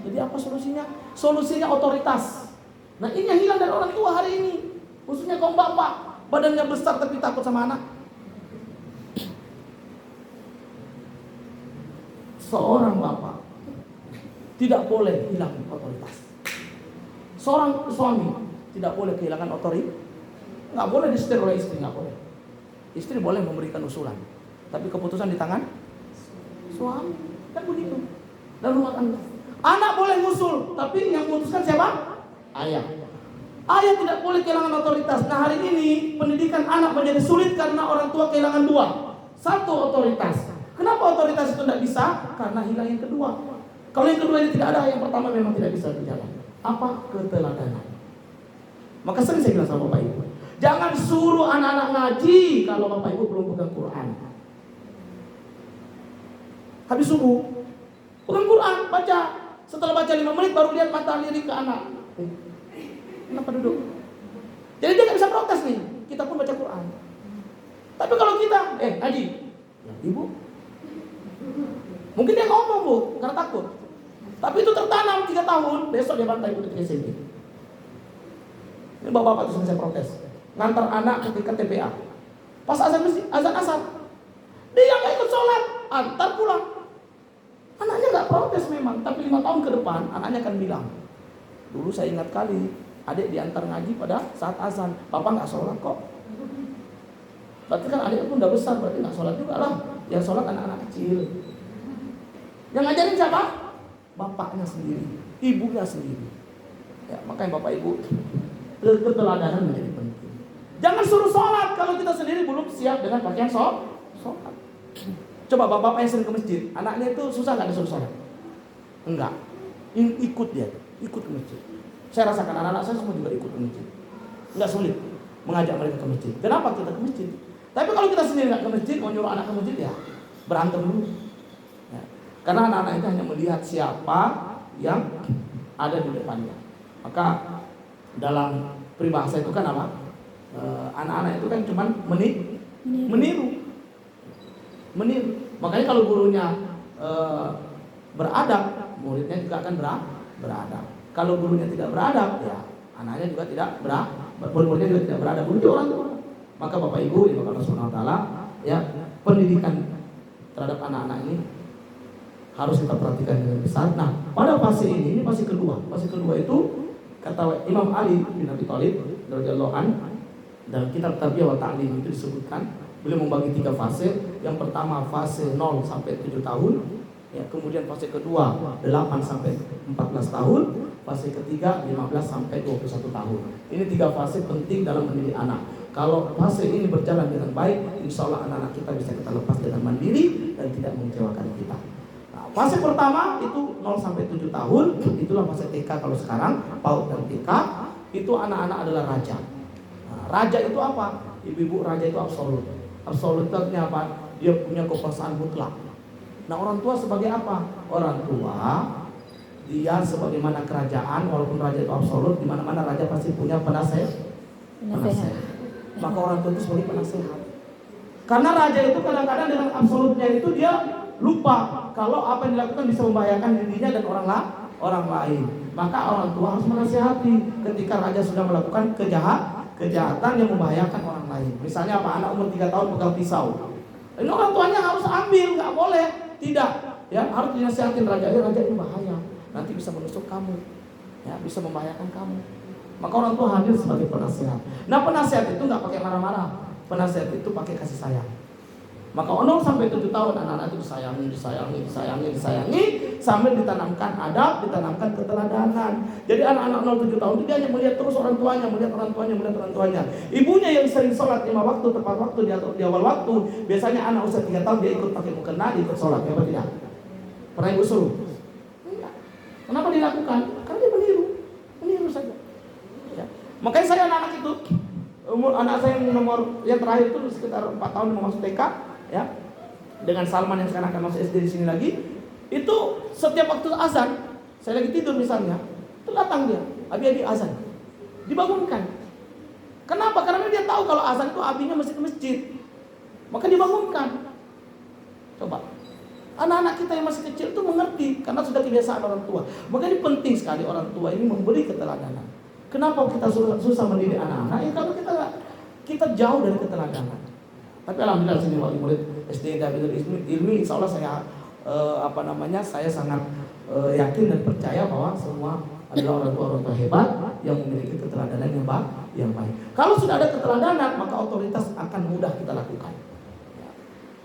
Jadi apa solusinya? Solusinya otoritas. Nah, ini yang hilang dari orang tua hari ini. Khususnya kaum bapak, badannya besar tapi takut sama anak. Seorang bapak tidak boleh hilang otoritas. Seorang suami tidak boleh kehilangan otoritas. Nggak boleh disetir oleh istri, nggak boleh. Istri boleh memberikan usulan, tapi keputusan di tangan suami. Kan begitu. Dan rumah tangga. Anak boleh ngusul, tapi yang memutuskan siapa? Ayah. Ayah tidak boleh kehilangan otoritas. Nah, hari ini pendidikan anak menjadi sulit karena orang tua kehilangan 2. Satu, otoritas. Kenapa otoritas itu tidak bisa? Karena hilang yang kedua. Kalau yang kedua ini tidak ada, yang pertama memang tidak bisa berjalan. Apa? Keteladanan. Maka sering saya bilang sama Bapak Ibu, jangan suruh anak-anak ngaji kalau Bapak Ibu belum pegang Quran. Habis subuh, pegang Quran, baca. Setelah baca 5 menit baru lihat mata lirik ke anak. Kenapa duduk? Jadi dia nggak bisa protes nih. Kita pun baca Quran. Tapi kalau kita, ngaji, ya, ibu, mungkin dia ngomong Bu, karena takut. Tapi itu tertanam 3 tahun, besok dia bantai ibu ketika SMP. Ini bapak-bapak itu saya protes. Ngantar anak ketika TPA. Pas azan asar, dia nggak ikut sholat, antar pulang. Anaknya nggak protes memang, tapi 5 tahun ke depan anaknya akan bilang, dulu saya ingat kali, adik diantar ngaji pada saat azan, bapak nggak sholat kok. Berarti kan adik pun udah besar, berarti nggak sholat juga lah. Yang sholat anak-anak kecil. Yang ngajarin siapa? Bapaknya sendiri, ibunya sendiri. Ya, makanya Bapak Ibu, keteladanan menjadi penting. Jangan suruh sholat kalau kita sendiri belum siap dengan pakaian sholat. Coba bapak-bapak yang sering ke masjid, anaknya itu susah nggak disuruh sholat? Enggak, ikut dia, ikut ke masjid. Saya rasakan anak-anak saya semua juga ikut ke masjid. Enggak sulit mengajak mereka ke masjid. Kenapa kita ke masjid? Tapi kalau kita sendiri nggak ke masjid, mau nyuruh anak ke masjid ya berantem dulu. Ya. Karena anak-anak itu hanya melihat siapa yang ada di depannya. Maka dalam peribahasa itu kan apa? Anak-anak itu kan cuman meniru. Makanya kalau gurunya beradab, muridnya juga akan beradab. Kalau gurunya tidak beradab, ya anaknya juga tidak muridnya juga tidak beradab. Guru orang tua. Maka Bapak Ibu, ya Allah Subhanahu wa taala, ya pendidikan terhadap anak-anak ini harus kita perhatikan dengan besar. Nah, pada fase ini fase kedua. Fase kedua itu kata Imam Ali bin Abi Thalib radhiyallahu anhu dalam kitab Tarbiyah wa Ta'lim itu disebutkan, beliau membagi 3 fase. Yang pertama fase 0 sampai 7 tahun, ya, kemudian fase kedua 8 sampai 14 tahun, fase ketiga 15 sampai 21 tahun. Ini 3 fase penting dalam mendidik anak. Kalau fase ini berjalan dengan baik, insya Allah anak-anak kita bisa kita lepas dengan mandiri dan tidak mengecewakan kita. Nah, fase pertama itu 0 sampai 7 tahun, itulah fase TK kalau sekarang, PAUD dan TK. Itu anak-anak adalah raja. Nah, raja itu apa? Ibu-ibu, raja itu absolut. Absolut itu artinya apa? Dia punya kekuasaan mutlak. Nah, orang tua sebagai apa? Orang tua dia sebagaimana kerajaan, walaupun raja itu absolut, di mana-mana raja pasti punya penasehat. Maka orang tua itu sebagai penasehat. Karena raja itu kadang-kadang dengan absolutnya itu dia lupa kalau apa yang dilakukan bisa membahayakan dirinya dan orang lain. Maka orang tua harus menasihati ketika raja sudah melakukan kejahatan yang membahayakan orang lain. Misalnya apa? Anak umur 3 tahun pegang pisau. Ini orang tuanya harus ambil, nggak boleh. Tidak, ya harus dinasihatin raja ini bahaya. Nanti bisa menusuk kamu, ya bisa membahayakan kamu. Maka orang tua hadir sebagai penasihat. Nah, penasihat itu nggak pakai marah-marah. Penasihat itu pakai kasih sayang. Maka 0 sampai 7 tahun anak-anak itu disayangi sambil ditanamkan adab, ditanamkan keteladanan. Jadi anak-anak 0-7 tahun itu dia hanya melihat terus orang tuanya. Ibunya yang sering sholat 5 waktu tepat waktu di awal waktu. Biasanya anak usia 3 tahun dia ikut pakai mukena, dia ikut sholat, ya apa tidak? Pernah ibu suruh? Enggak. Kenapa dilakukan? Karena dia meniru saja. Ya. Makanya saya anak-anak itu, anak saya yang terakhir itu sekitar 4 tahun mau masuk TK, ya, dengan Salman yang sekarang akan masuk SD di sini lagi. Itu setiap waktu azan, saya lagi tidur misalnya, itu datang dia, abi azan, dibangunkan. Kenapa? Karena dia tahu kalau azan itu abinya mesti ke masjid, maka dibangunkan. Coba, anak-anak kita yang masih kecil itu mengerti karena sudah kebiasaan orang tua. Maka ini penting sekali orang tua ini memberi keteladanan. Kenapa kita susah mendidik anak-anak? Ya kalau kita jauh dari keteladanan. Tapi alhamdulillah sini wali murid SD Darul Ilmi, insya Allah saya saya sangat yakin dan percaya bahwa semua adalah orang tua hebat yang memiliki keteladanan yang baik. Kalau sudah ada keteladanan, maka otoritas akan mudah kita lakukan. Ya.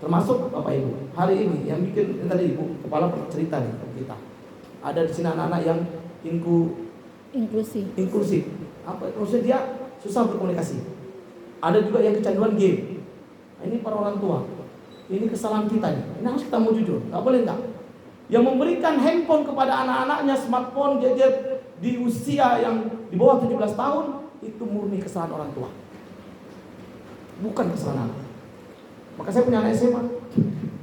Termasuk Bapak Ibu, hari ini yang bikin tadi Ibu kepala cerita nih kita. Ada di sini anak-anak yang inklusif. Apa? Maksudnya dia susah berkomunikasi. Ada juga yang kecanduan game. Ini para orang tua. Ini kesalahan kita nih. Ini harus kita mau jujur. Nggak boleh nggak. Yang memberikan handphone kepada anak-anaknya, smartphone, gadget di usia yang di bawah 17 tahun itu murni kesalahan orang tua. Bukan kesalahan anak. Maka saya punya anak SMA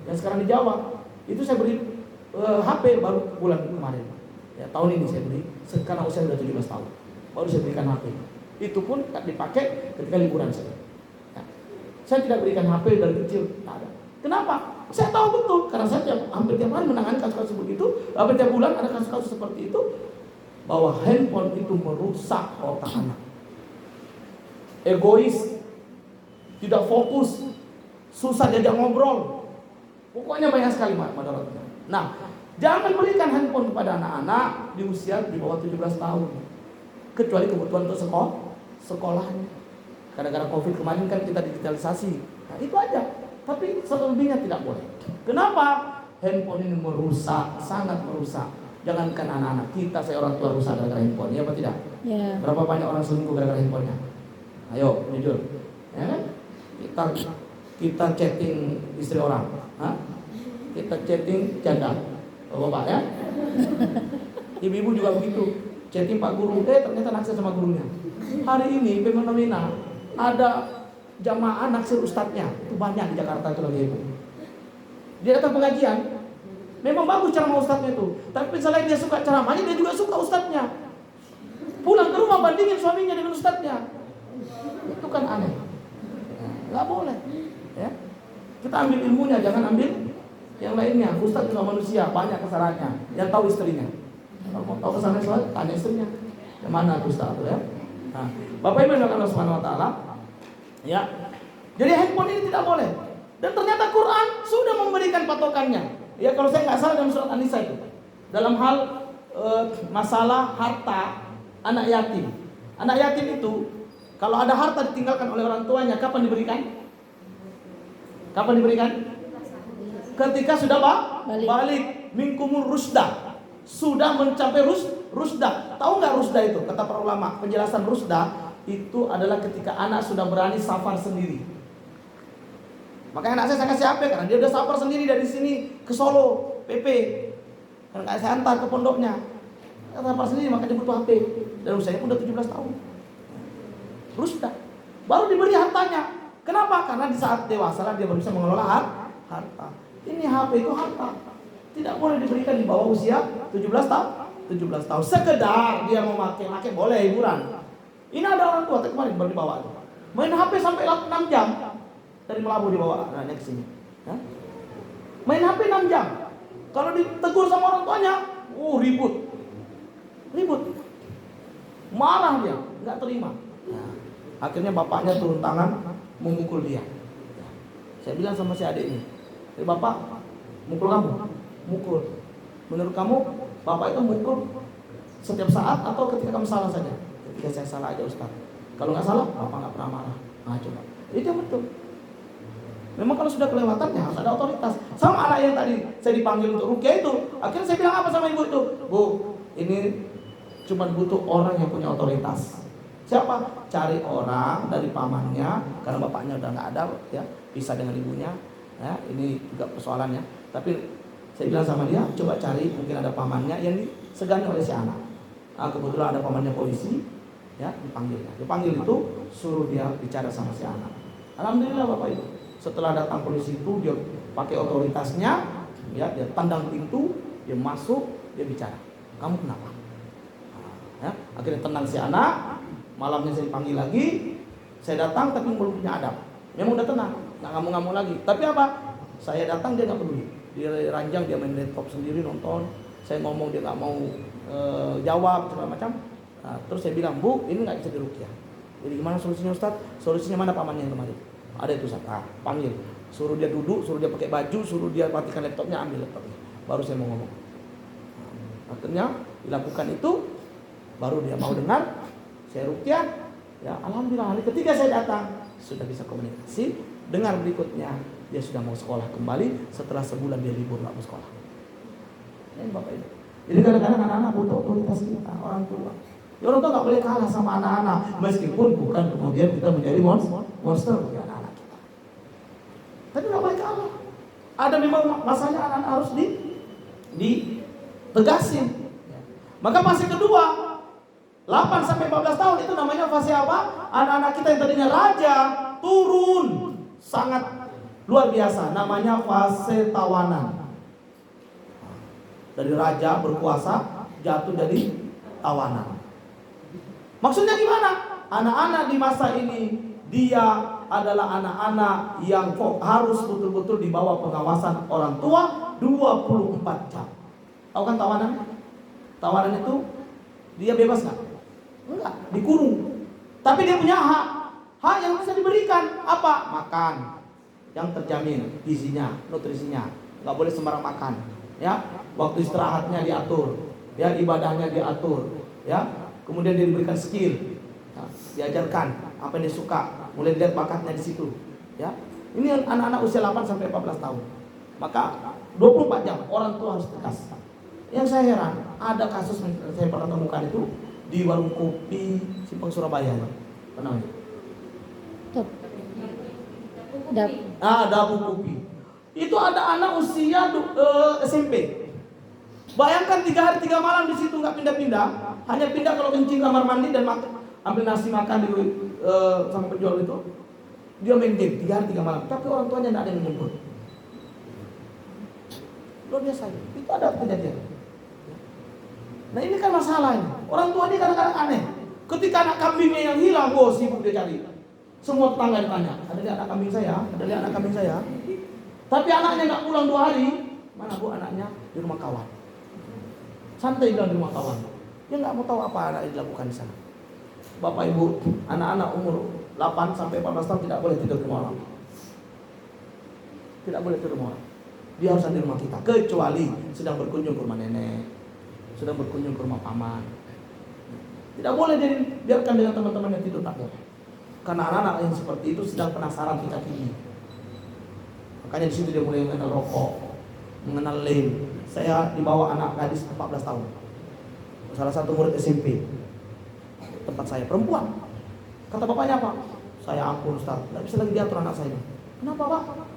yang sekarang di Jawa. Itu saya beri HP baru bulan kemarin. Ya, tahun ini saya beri. Sekarang usia sudah 17 tahun. Baru saya berikan HP. Itu pun dipakai ketika liburan saya. Saya tidak berikan HP dari kecil, tidak ada. Kenapa? Saya tahu betul, karena saya hampir tiap hari menangani kasus-kasus begitu, hampir tiap bulan ada kasus-kasus seperti itu, bahwa handphone itu merusak otak anak. Egois, tidak fokus, susah diajak ngobrol, pokoknya banyak sekali mudaratnya. Nah, jangan berikan handphone kepada anak-anak di usia di bawah 17 tahun, kecuali kebutuhan untuk sekolahnya. Kadang-kadang COVID kemarin kan kita digitalisasi. Nah, itu aja. Tapi selebihnya tidak boleh. Kenapa? Handphone ini merusak, sangat merusak. Jangankan anak-anak kita, saya orang tua rusak gara-gara handphone. Ya apa tidak? Ya. Berapa banyak orang selingkuh gara-gara handphonenya? Ayo, jujur. Ya kan? Kita chatting istri orang, kita chatting janda, bapak ya. Ibu-ibu juga begitu, chatting Pak Guru, ternyata naksir sama gurunya. Hari ini fenomena ada jamaah naksir ustadznya, itu banyak di Jakarta itu lagi itu. Dia datang pengajian, memang bagus ceramah ustadznya itu, tapi selain dia suka ceramahnya, dia juga suka ustadznya. Pulang ke rumah bandingin suaminya dengan ustadznya, itu kan aneh. Nggak boleh. Ya. Kita ambil ilmunya, jangan ambil yang lainnya. Ustadz juga manusia, banyak kesalahannya. Yang tahu istrinya. Kalau mau tahu kesalahan soal, tanya istrinya. Yang mana Ustadz ya? Nah, Bapak Ibu yang Allah Subhanahu Wa Taala, ya. Jadi handphone ini tidak boleh. Dan ternyata Quran sudah memberikan patokannya. Ya kalau saya nggak salah dalam surat An-Nisa itu, dalam hal masalah harta anak yatim. Anak yatim itu kalau ada harta ditinggalkan oleh orang tuanya, kapan diberikan? Kapan diberikan? Ketika sudah balik minkumur rusda, sudah mencapai rusda. Tahu nggak rusda itu? Kata para ulama, penjelasan rusda itu adalah ketika anak sudah berani safar sendiri. Makanya anak saya kasih HP karena dia udah safar sendiri dari sini ke Solo, PP. Karena saya antar ke pondoknya. Dia safar sendiri, makanya dia butuh HP. Dan usianya pun udah 17 tahun. Rusda. Baru diberi hartanya. Kenapa? Karena di saat dewasa dia baru bisa mengelola harta. Ini HP itu harta. Tidak boleh diberikan di bawah usia 17 tahun. Sekedar dia mau pakai boleh hiburan. Ini ada orang tua kemarin baru dibawa tuh. Main HP sampai 6 jam. Dari Melabu dibawa anaknya ke sini. Main HP 6 jam. Kalau ditegur sama orang tuanya, ribut. Marah dia, nggak terima. Akhirnya bapaknya turun tangan memukul dia. Saya bilang sama si adik ini, bapak mukul kamu? Mukul. Menurut kamu bapak itu mukul setiap saat atau ketika kamu salah saja? Ketika saya salah aja Ustaz. Kalau nggak salah, bapak nggak pernah marah. Coba. Itu yang betul. Memang kalau sudah kelewatan ya harus ada otoritas. Sama anak yang tadi saya dipanggil untuk rukyah itu, akhirnya saya bilang apa sama ibu itu? Bu, ini cuma butuh orang yang punya otoritas. Siapa? Cari orang dari pamannya, karena bapaknya udah nggak ada, ya, pisah dengan ibunya. Ya, ini juga persoalannya. Tapi saya bilang sama dia, coba cari mungkin ada pamannya yang disegani oleh si anak. Kebetulan ada pamannya polisi, ya, dipanggil itu, suruh dia bicara sama si anak. Alhamdulillah Bapak Ibu. Setelah datang polisi itu, dia pakai otoritasnya, ya, dia tendang pintu, dia masuk, dia bicara. Kamu kenapa? Ya, akhirnya tenang si anak. Malamnya saya dipanggil lagi, saya datang tapi belum punya adab. Memang udah tenang, nggak ngamuk-ngamuk lagi. Tapi apa? Saya datang dia nggak peduli. Dia ranjang, dia main laptop sendiri nonton. Saya ngomong dia nggak mau jawab segala macam. Terus saya bilang, Bu, ini nggak bisa dirukyah. Jadi gimana solusinya Ustaz? Solusinya mana pamannya yang kemarin? Ada itu Ustaz. Panggil. Suruh dia duduk, suruh dia pakai baju, suruh dia matikan laptopnya, ambil laptopnya. Baru saya mau ngomong. Akhirnya dilakukan itu, baru dia mau dengar. Saya rukyah, ya alhamdulillah. Hari ketiga saya datang, sudah bisa komunikasi. Dengar berikutnya, dia sudah mau sekolah kembali. Setelah sebulan dia libur nggak mau sekolah. Ini Bapak Ibu. Jadi kadang-kadang anak-anak butuh otoritas kita, orang tua. Ya orang tua nggak boleh kalah sama anak-anak, meskipun bukan kemudian kita menjadi monster bagi anak-anak kita. Tapi nggak boleh kalah. Ada memang masanya anak-anak harus ditegasin. Maka fase kedua, 8 sampai 14 tahun itu namanya fase apa? Anak-anak kita yang tadinya raja turun sangat luar biasa, namanya fase tawanan. Dari raja berkuasa jatuh dari tawanan. Maksudnya gimana? Anak-anak di masa ini dia adalah anak-anak yang harus betul-betul di bawah pengawasan orang tua 24 jam. Tahu kan tawanan? Tawanan itu dia bebas nggak? Enggak, dikurung. Tapi dia punya hak. Hak yang bisa diberikan apa? Makan yang terjamin gizinya, nutrisinya. Enggak boleh sembarang makan, ya. Waktu istirahatnya diatur, ya, ibadahnya diatur, ya. Kemudian dia diberikan skill. Ya, diajarkan apa yang dia suka, mulai lihat bakatnya di situ, ya. Ini anak-anak usia 8 sampai 14 tahun. Maka 24 jam orang tua harus tegas. Yang saya heran, ada kasus yang saya pernah temukan itu, di warung kopi Simpang Surabaya. Apa namanya? Dabu kopi. Itu ada anak usia SMP. Bayangkan 3 hari 3 malam di situ nggak pindah-pindah, hanya pindah kalau kencing kamar mandi dan ambil nasi makan di sama penjual itu. Dia main game 3 hari 3 malam, tapi orang tuanya tidak ada yang menjemput. Luar biasa itu ada kejadian. Nah ini kan masalahnya. Orang tua ini kadang-kadang aneh. Ketika anak kambingnya yang hilang, sibuk dia cari. Semua tetangga ditanya, ada lihat anak kambing saya, ada lihat anak kambing saya. Tapi anaknya nggak pulang 2 hari. Mana bu anaknya? Di rumah kawan. Santai bilang di rumah kawan. Dia nggak mau tahu apa anak dilakukan di sana. Bapak ibu, anak-anak umur 8 sampai 14 tahun tidak boleh tidur di rumah orang. Tidak boleh tidur di rumah orang. Dia harus ada di rumah kita, kecuali sedang berkunjung ke rumah nenek, sedang berkunjung ke rumah paman. Tidak boleh biarkan dengan teman-teman yang tidur, tak boleh. Karena anak-anak yang seperti itu sedang penasaran kita kini. Makanya di situ dia mulai mengenal rokok, mengenal lem. Saya dibawa anak gadis 14 tahun, salah satu murid SMP, tempat saya, perempuan. Kata bapaknya apa? Saya ampun Ustaz, tidak bisa lagi diatur anak saya. Kenapa Pak?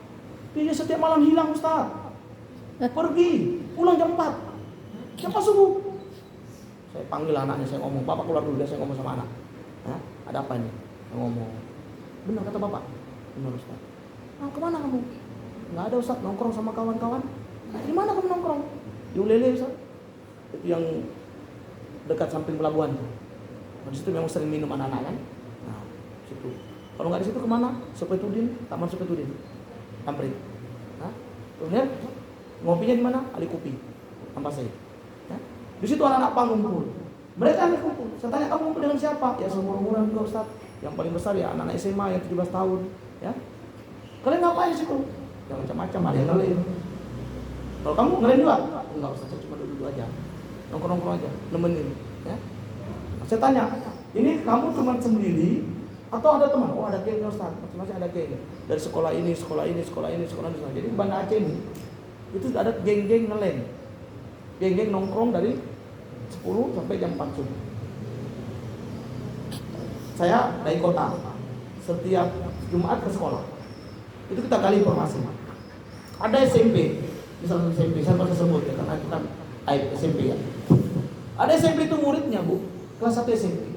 Dia setiap malam hilang Ustaz. Pergi, pulang jam 4, jam 4 subuh. Saya panggil anaknya, saya ngomong, Bapak keluar dulu, saya ngomong sama anak. Ada apa ini? Saya ngomong. Benar kata Bapak? Benar Ustaz. Kemana kamu? Nggak ada Ustaz, nongkrong sama kawan-kawan. Di mana kamu nongkrong? Di Ulele Ustaz. Itu yang dekat samping pelabuhan. Di situ memang sering minum anak-anak kan? Nah, situ. Kalau nggak di situ kemana? Sepetudin, Taman Sepetudin. Tamrin. Kemudian ngopinya di mana? Ali Kopi. Tanpa saya. Di situ anak-anak pang ngumpul. Mereka ngumpul. Saya tanya, kamu ngumpul dengan siapa? Ya seumur-umuran juga Ustaz. Yang paling besar ya anak-anak SMA yang 17 tahun. Ya. Kalian ngapain di situ? Ya macam-macam, ada yang ngelem. Kalau kamu ngelem juga? Enggak Ustaz, saya cuma duduk aja. Nongkrong-nongkrong aja, nemenin. Ya. Saya tanya, ini kamu cuma sendiri atau ada teman? Oh ada gengnya Ustaz, masing-masing ada geng. Dari sekolah ini, sekolah ini, sekolah ini, sekolah ini. Jadi Banda Aceh ini, itu ada geng-geng ngelem. Geng-geng nongkrong dari 10 sampai jam 4 subuh. Saya dari kota, setiap Jumat ke sekolah. Itu kita gali informasi. Ada SMP, misalnya SMP, saya pasti sebut ya, karena kita SMP ya. Ada SMP itu muridnya bu, kelas 1 SMP.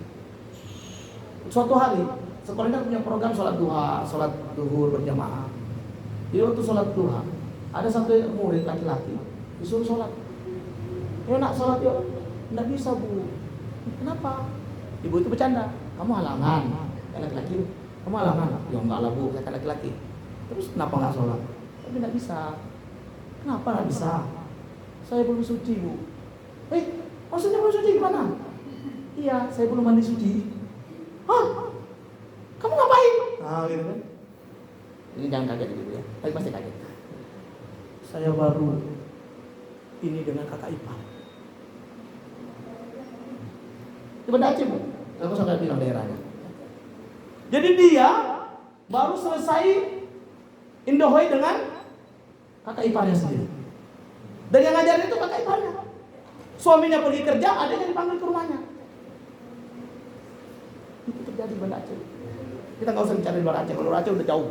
Suatu hari, sekolahnya punya program sholat duha, sholat duhur berjamaah. Jadi waktu sholat duha, ada satu murid laki-laki disuruh sholat. Yuk nak sholat yuk. Nggak bisa bu. Kenapa? Ibu itu bercanda. Kamu halangan. Laki-laki. Kamu halangan. Ya enggak lah bu, saya kan laki-laki. Terus kenapa nggak sholat? Tapi nggak bisa. Kenapa nggak bisa? Saya belum suci bu. Maksudnya belum suci gimana? Iya, saya belum mandi suci. Hah? Kamu ngapain? Gitu kan. Ini jangan kaget gitu ya. Tapi pasti kaget. Saya baru ini dengan kakak ipar. Di Banda Aceh bu. Aku sampai bilang daerahnya. Jadi dia baru selesai indohoi dengan kakak iparnya sendiri. Dan yang ngajarin itu kakak iparnya. Suaminya pergi kerja, adanya dipanggil ke rumahnya. Itu terjadi di Banda Aceh. Kita nggak usah bicara di luar Aceh, kalau luar Aceh udah jauh,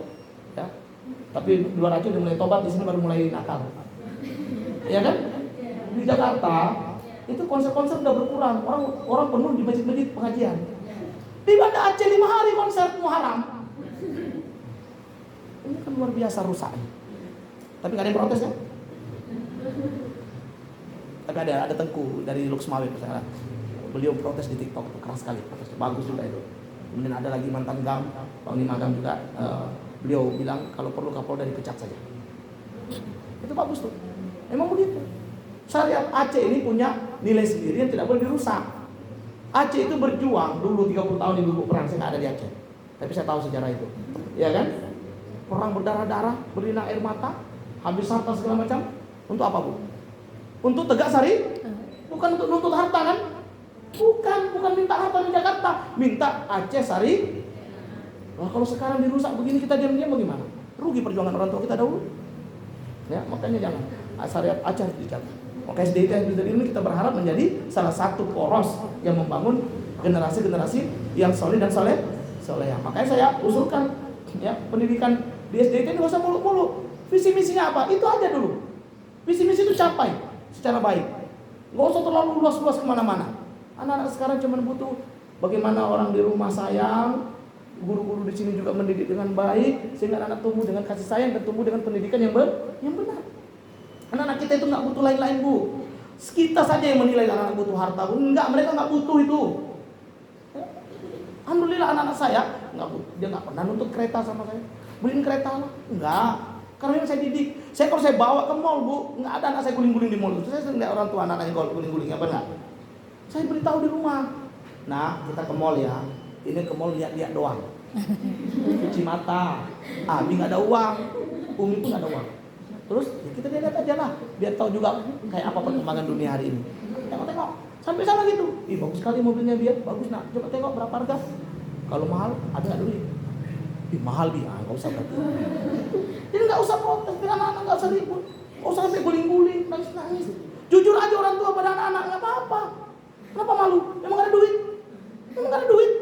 ya. Tapi di luar Aceh udah mulai tobat, di sini baru mulai nakal. Ya kan? Di Jakarta itu konser-konser udah berkurang, orang penuh di masjid-masjid pengajian. Di Banda Aceh 5 hari konser Muharram. Ini kan luar biasa rusaknya. Tapi nggak ada yang protes ya? Tapi ada Tengku dari Luxmawe misalnya. Beliau protes di TikTok, keras sekali, protes bagus juga itu. Kemudian ada lagi mantan Gam, Panglima Gam juga, beliau bilang kalau perlu Kapolda dipecat saja. Itu bagus tuh. Emang begitu. Syariat Aceh ini punya nilai sendiri yang tidak boleh dirusak. Aceh itu berjuang dulu 30 tahun ibu perang, saya nggak ada di Aceh. Tapi saya tahu sejarah itu. Ya kan? Perang berdarah-darah, berlinang air mata, habis harta segala macam. Untuk apa bu? Untuk tegak sari? Bukan untuk nuntut harta kan? Bukan minta harta di Jakarta, minta Aceh sari. Wah kalau sekarang dirusak begini kita diam-diam bagaimana? Rugi perjuangan orang tua kita dahulu. Ya makanya jangan syariat Aceh dijaga. Maka SDIT Hizbut ini kita berharap menjadi salah satu poros yang membangun generasi-generasi yang soleh dan soleha. Makanya saya usulkan ya pendidikan di SDIT ini nggak usah muluk-muluk. Visi misinya apa? Itu aja dulu. Visi misi itu capai secara baik. Nggak usah terlalu luas-luas kemana-mana. Anak-anak sekarang cuma butuh bagaimana orang di rumah sayang, guru-guru di sini juga mendidik dengan baik, sehingga anak tumbuh dengan kasih sayang dan tumbuh dengan pendidikan yang benar. Anak-anak kita itu nggak butuh lain-lain, Bu. Kita saja yang menilai anak-anak butuh harta, Bu. Enggak, mereka nggak butuh itu. Alhamdulillah anak-anak saya nggak butuh, dia nggak pernah nuntut kereta sama saya. Beliin kereta lah, enggak. Karena yang saya didik, kalau saya bawa ke mall, Bu, nggak ada anak saya guling-guling di mall. Saya sering lihat orang tua anak-anaknya guling-guling, apa enggak? Saya beritahu di rumah. Nah, kita ke mall ya. Ini ke mall lihat-lihat doang. Cuci mata. Abi nggak ada uang, Umi pun nggak ada uang. Terus ya kita lihat aja lah, biar tahu juga kayak apa perkembangan dunia hari ini. Tengok-tengok, sampai sana gitu. Ih, bagus sekali mobilnya dia, bagus nak. Coba tengok berapa harga. Kalau mahal, ada nggak duit? Ih, mahal dia, nggak usah berarti. Jadi nggak usah protes, dengan anak-anak nggak usah ribut, nggak usah sampai guling-guling, nangis-nangis. Jujur aja orang tua pada anak-anak, nggak apa-apa. Kenapa malu? Emang ada duit? Emang ada duit?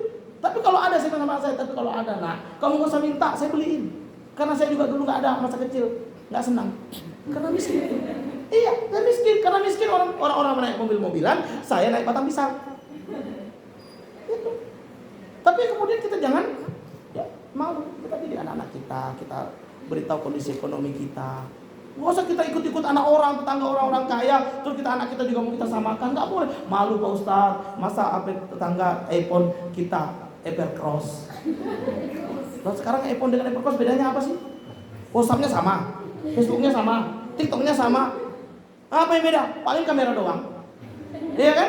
Tapi kalau ada, saya bilang sama saya, tapi kalau ada, nah, kamu nggak usah minta, saya beliin. Karena saya juga dulu nggak ada masa kecil, nggak senang. Karena miskin. Iya, saya miskin. Karena miskin orang-orang naik mobil-mobilan, saya naik batang pisang. Gitu. Tapi kemudian kita jangan ya malu. Kita didik anak-anak kita beritahu kondisi ekonomi kita. Nggak usah kita ikut-ikut anak orang, tetangga orang-orang kaya, terus kita anak kita juga mau kita samakan, nggak boleh. Malu Pak Ustadz, masa tetangga iPhone kita Evercross. Nah, sekarang iPhone dengan Evercross bedanya apa sih? WhatsApp-nya sama, Facebook-nya sama, TikTok-nya sama. Apa yang beda? Paling kamera doang. Iya kan?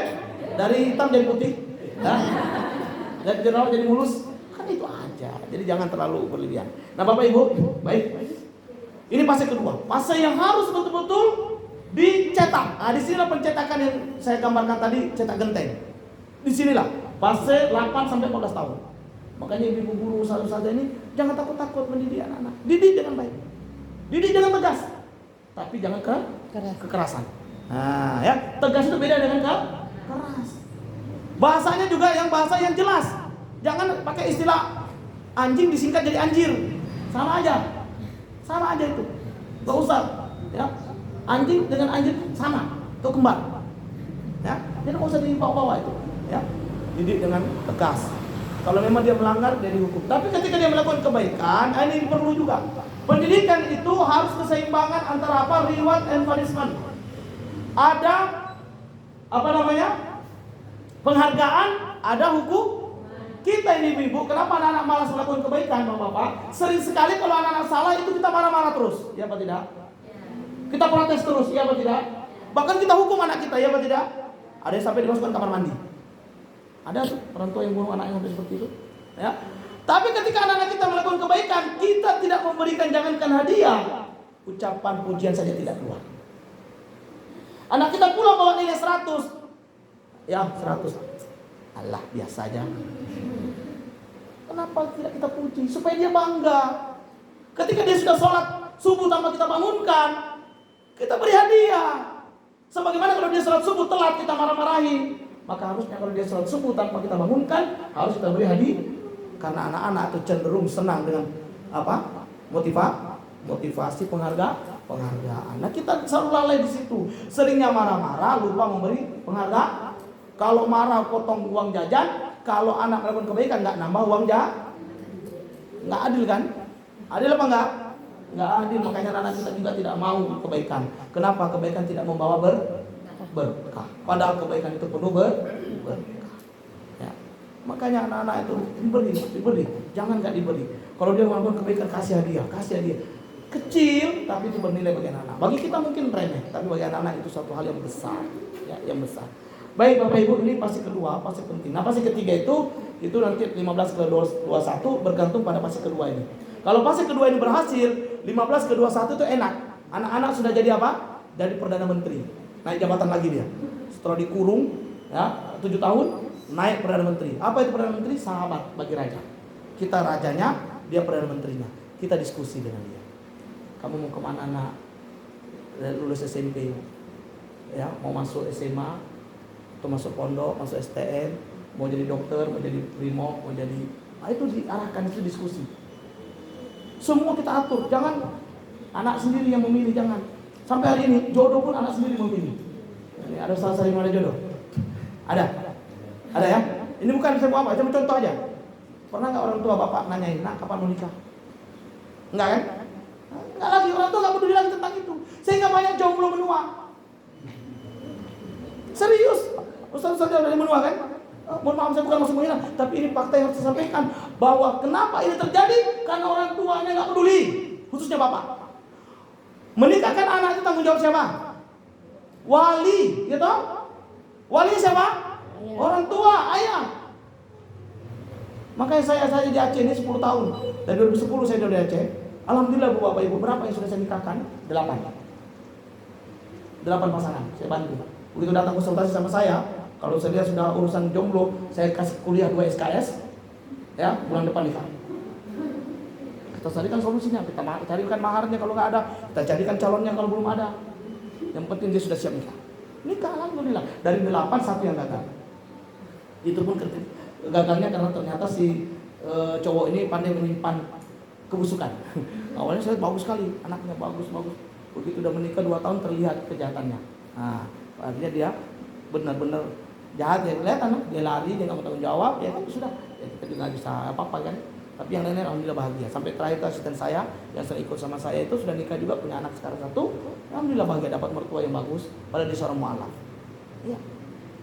Dari hitam jadi putih, ya? Dari jerawat jadi mulus. Kan itu aja. Jadi jangan terlalu berlebihan. Nah, Bapak Ibu, baik. Ini fase kedua, fase yang harus betul-betul dicetak. Nah, disinilah pencetakan yang saya gambarkan tadi, cetak genteng. Disinilah fase 8 sampai 14 tahun. Makanya ibu guru ustaz-ustaz ini jangan takut-takut mendidik anak-anak. Didik dengan baik, didik dengan tegas, tapi jangan kekerasan. Nah, ya tegas itu beda dengan keras. Bahasanya juga yang bahasa yang jelas. Jangan pakai istilah anjing disingkat jadi anjir, sama aja itu, gak usah ya. Anjing dengan anjir sama, itu kembar ya, jadi gak usah dibawa-bawa itu ya. Didik dengan tegas. Kalau memang dia melanggar, dia dihukum. Tapi ketika dia melakukan kebaikan, ini perlu juga. Pendidikan itu harus keseimbangan antara apa? Reward and punishment. Ada penghargaan, ada hukum. Kita ini ibu, kenapa anak-anak malas melakukan kebaikan, bapak-bapak? Sering sekali kalau anak-anak salah itu kita marah-marah terus, ya apa tidak? Kita protes terus, ya apa tidak? Bahkan kita hukum anak kita, ya apa tidak? Ada yang sampai dimasukkan kamar mandi. Ada tuh orang tua yang bunuh anaknya sampai seperti itu, ya. Tapi ketika anak-anak kita melakukan kebaikan, kita tidak memberikan, jangankan hadiah, ucapan pujian saja tidak keluar. Anak kita pulang bawa nilai 100, ya 100. Allah, biasa aja. Kenapa tidak kita puji? Supaya dia bangga. Ketika dia sudah sholat subuh tanpa kita bangunkan, kita beri hadiah. Sebagaimana kalau dia sholat subuh telat kita marah-marahin, maka harusnya kalau dia sholat subuh tanpa kita bangunkan, harus kita beri hadiah. Karena anak-anak itu cenderung senang dengan apa? Motivasi penghargaan. Nah, kita selalu lalai di situ. Seringnya marah-marah, lupa memberi penghargaan. Kalau marah potong uang jajan, kalau anak melakukan kebaikan nggak nambah uang jajan, nggak adil kan? Adil apa enggak? Nggak adil. Makanya anak kita juga tidak mau kebaikan. Kenapa? Kebaikan tidak membawa berkah. Padahal kebaikan itu penuh berkah. Ya. Makanya anak-anak itu diberi, jangan nggak diberi. Kalau dia melakukan kebaikan kasih hadiah. Kecil tapi itu bernilai bagi anak-anak. Bagi kita mungkin remeh, tapi bagi anak-anak itu suatu hal yang besar, ya, yang besar. Baik Bapak Ibu, ini fase kedua, fase penting. Nah, fase ketiga itu nanti 15 ke 21 bergantung pada fase kedua ini. Kalau fase kedua ini berhasil, 15 ke 21 itu enak. Anak-anak sudah jadi apa? Jadi Perdana Menteri. Naik jabatan lagi dia. Setelah dikurung ya 7 tahun, naik Perdana Menteri. Apa itu Perdana Menteri? Sahabat bagi raja. Kita rajanya, dia Perdana Menterinya. Kita diskusi dengan dia. Kamu mau kemana nak? Lulus SMP. ya, mau masuk SMA atau masuk pondok, masuk STN, mau jadi dokter, mau jadi primo, mau jadi, nah itu diarahkan, itu diskusi. Semua kita atur, jangan anak sendiri yang memilih, jangan. Sampai hari ini jodoh pun anak sendiri memilih. Ini ada salah satu yang ada jodoh? Ada ya? Ini bukan saya mau apa, cuma contoh aja. Pernah nggak orang tua bapak nanyain, nak kapan mau nikah? Enggak kan? Enggak lagi, orang tua nggak peduli lagi tentang itu. Sehingga banyak jomblo menua. Serius, ustaz-ustaz dari menua kan? Mohon maaf, saya bukan maksud menghina, tapi ini fakta yang harus saya sampaikan, bahwa kenapa ini terjadi karena orang tuanya nggak peduli, khususnya bapak. Menikahkan anak itu tanggung jawab siapa? Wali, gitu? Wali siapa? Orang tua, ayah. Makanya saya di Aceh ini 10 tahun. Dari 2010 saya di Aceh. Alhamdulillah Bu Bapak Ibu, berapa yang sudah saya nikahkan? 8 pasangan, saya bantu. Begitu datang konsultasi sama saya, kalau saya lihat sudah urusan jomblo, saya kasih kuliah 2 SKS, ya, bulan depan nikah. Kita carikan solusinya, kita carikan maharnya kalau nggak ada, kita carikan calonnya kalau belum ada. Yang penting dia sudah siap nikah. Nikah alhamdulillah. Dari 8 1 yang gagal. Itu pun gagalnya karena ternyata si cowok ini pandai menyimpan kebusukan. Awalnya saya bagus sekali, anaknya bagus. Begitu udah menikah 2 tahun terlihat kejahatannya. Nah, akhirnya dia benar-benar jahat, ya kelihatan, dia lari, dia nggak mau tanggung jawab, ya kan sudah, ya kita juga nggak bisa apa-apa kan. Tapi yang lainnya alhamdulillah bahagia. Sampai terakhir asisten saya yang sering ikut sama saya itu sudah nikah juga, punya anak sekarang 1. Alhamdulillah bahagia, dapat mertua yang bagus, padahal dia seorang mu'alaf. Ya,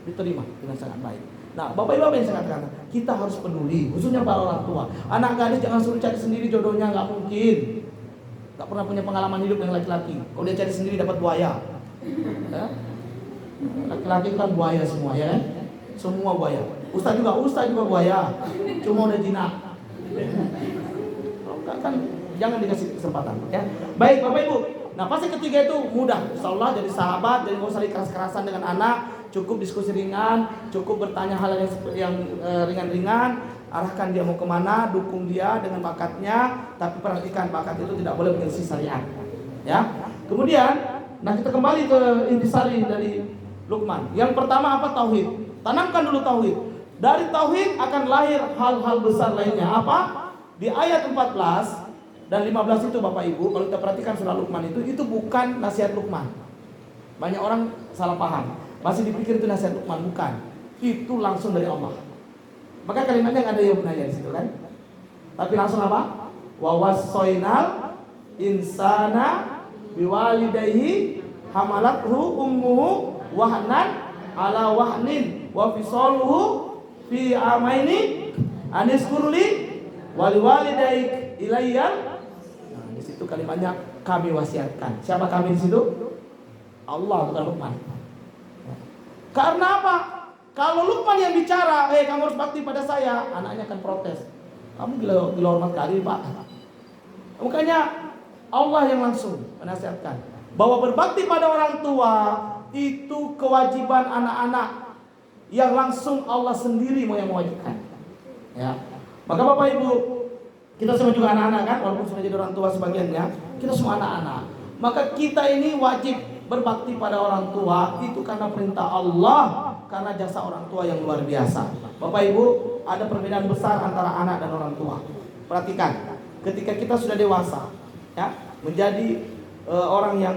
diterima dengan sangat baik. Nah, Bapak Ibu yang saya katakan, kita harus peduli, khususnya para orang tua. Anak gadis jangan suruh cari sendiri jodohnya, nggak mungkin. Nggak pernah punya pengalaman hidup yang laki-laki. Kalau dia cari sendiri dapat buaya. Ya? Laki-laki kan buaya semua, ya kan? Semua buaya. Ustaz juga buaya. Cuma udah jinak. Kalau enggak kan jangan dikasih kesempatan, ya. Baik Bapak Ibu. Nah, fase ketiga itu mudah. Insyaallah jadi sahabat, jadi nggak usah keras-kerasan dengan anak, cukup diskusi ringan, cukup bertanya hal yang ringan-ringan, arahkan dia mau kemana, dukung dia dengan bakatnya, tapi perhatikan bakat itu tidak boleh menyelisih syariat. Ya. Kemudian, nah kita kembali ke intisari dari Luqman. Yang pertama apa? Tauhid. Tanamkan dulu tauhid. Dari tauhid akan lahir hal-hal besar lainnya. Apa? Di ayat 14 dan 15 itu Bapak Ibu, kalau kita perhatikan surah Luqman itu bukan nasihat Luqman. Banyak orang salah paham. Masih dipikir itu nasihat Luqman, bukan. Itu langsung dari Allah. Maka kalimatnya nggak ada yang benar di situ kan? Tapi langsung apa? Wa wassoinal insana biwalidayhi hamalathu ummuhu wahnan ala wahnin wa fisaluhu fi amaini aniskurli waliwalidaik ilayyal. Nah, di situ kalimatnya kami wasiatkan. Siapa kami di situ? Allah, bukan Luqman. Karena apa? Kalau Luqman yang bicara, kamu harus bakti pada saya, anaknya akan protes. Kamu gila hormat kali, Pak. Makanya Allah yang langsung menasihatkan bahwa berbakti pada orang tua itu kewajiban anak-anak yang langsung Allah sendiri yang mewajibkan. Ya. Maka Bapak Ibu, kita semua juga anak-anak kan, walaupun sudah jadi orang tua sebagiannya, kita semua anak-anak. Maka kita ini wajib berbakti pada orang tua itu karena perintah Allah, karena jasa orang tua yang luar biasa. Bapak Ibu, ada perbedaan besar antara anak dan orang tua. Perhatikan, ketika kita sudah dewasa, ya, menjadi orang yang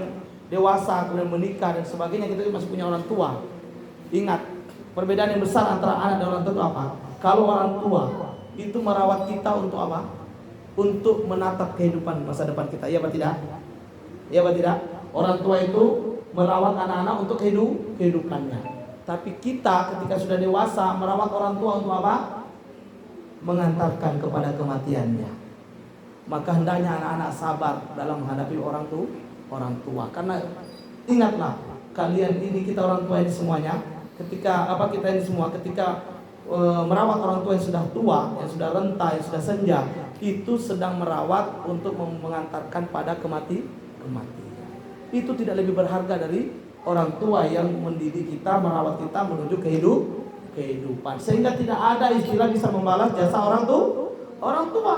dewasa, kemudian menikah dan sebagainya, kita masih punya orang tua. Ingat, perbedaan yang besar antara anak dan orang tua itu apa? Kalau orang tua itu merawat kita untuk apa? Untuk menatap kehidupan masa depan kita. Iya atau tidak? Iya atau tidak? Orang tua itu merawat anak-anak untuk kehidupannya. Tapi kita ketika sudah dewasa merawat orang tua untuk apa? Mengantarkan kepada kematiannya. Maka hendaknya anak-anak sabar dalam menghadapi orang tua. Karena ingatlah, kalian ini, kita orang tua ini semuanya, ketika kita ini semua ketika merawat orang tua yang sudah tua, yang sudah renta, yang sudah senja, itu sedang merawat untuk mengantarkan pada kematian. Itu tidak lebih berharga dari orang tua yang mendidik kita, merawat kita menuju kehidupan. Sehingga tidak ada istilah bisa membalas jasa orang tua.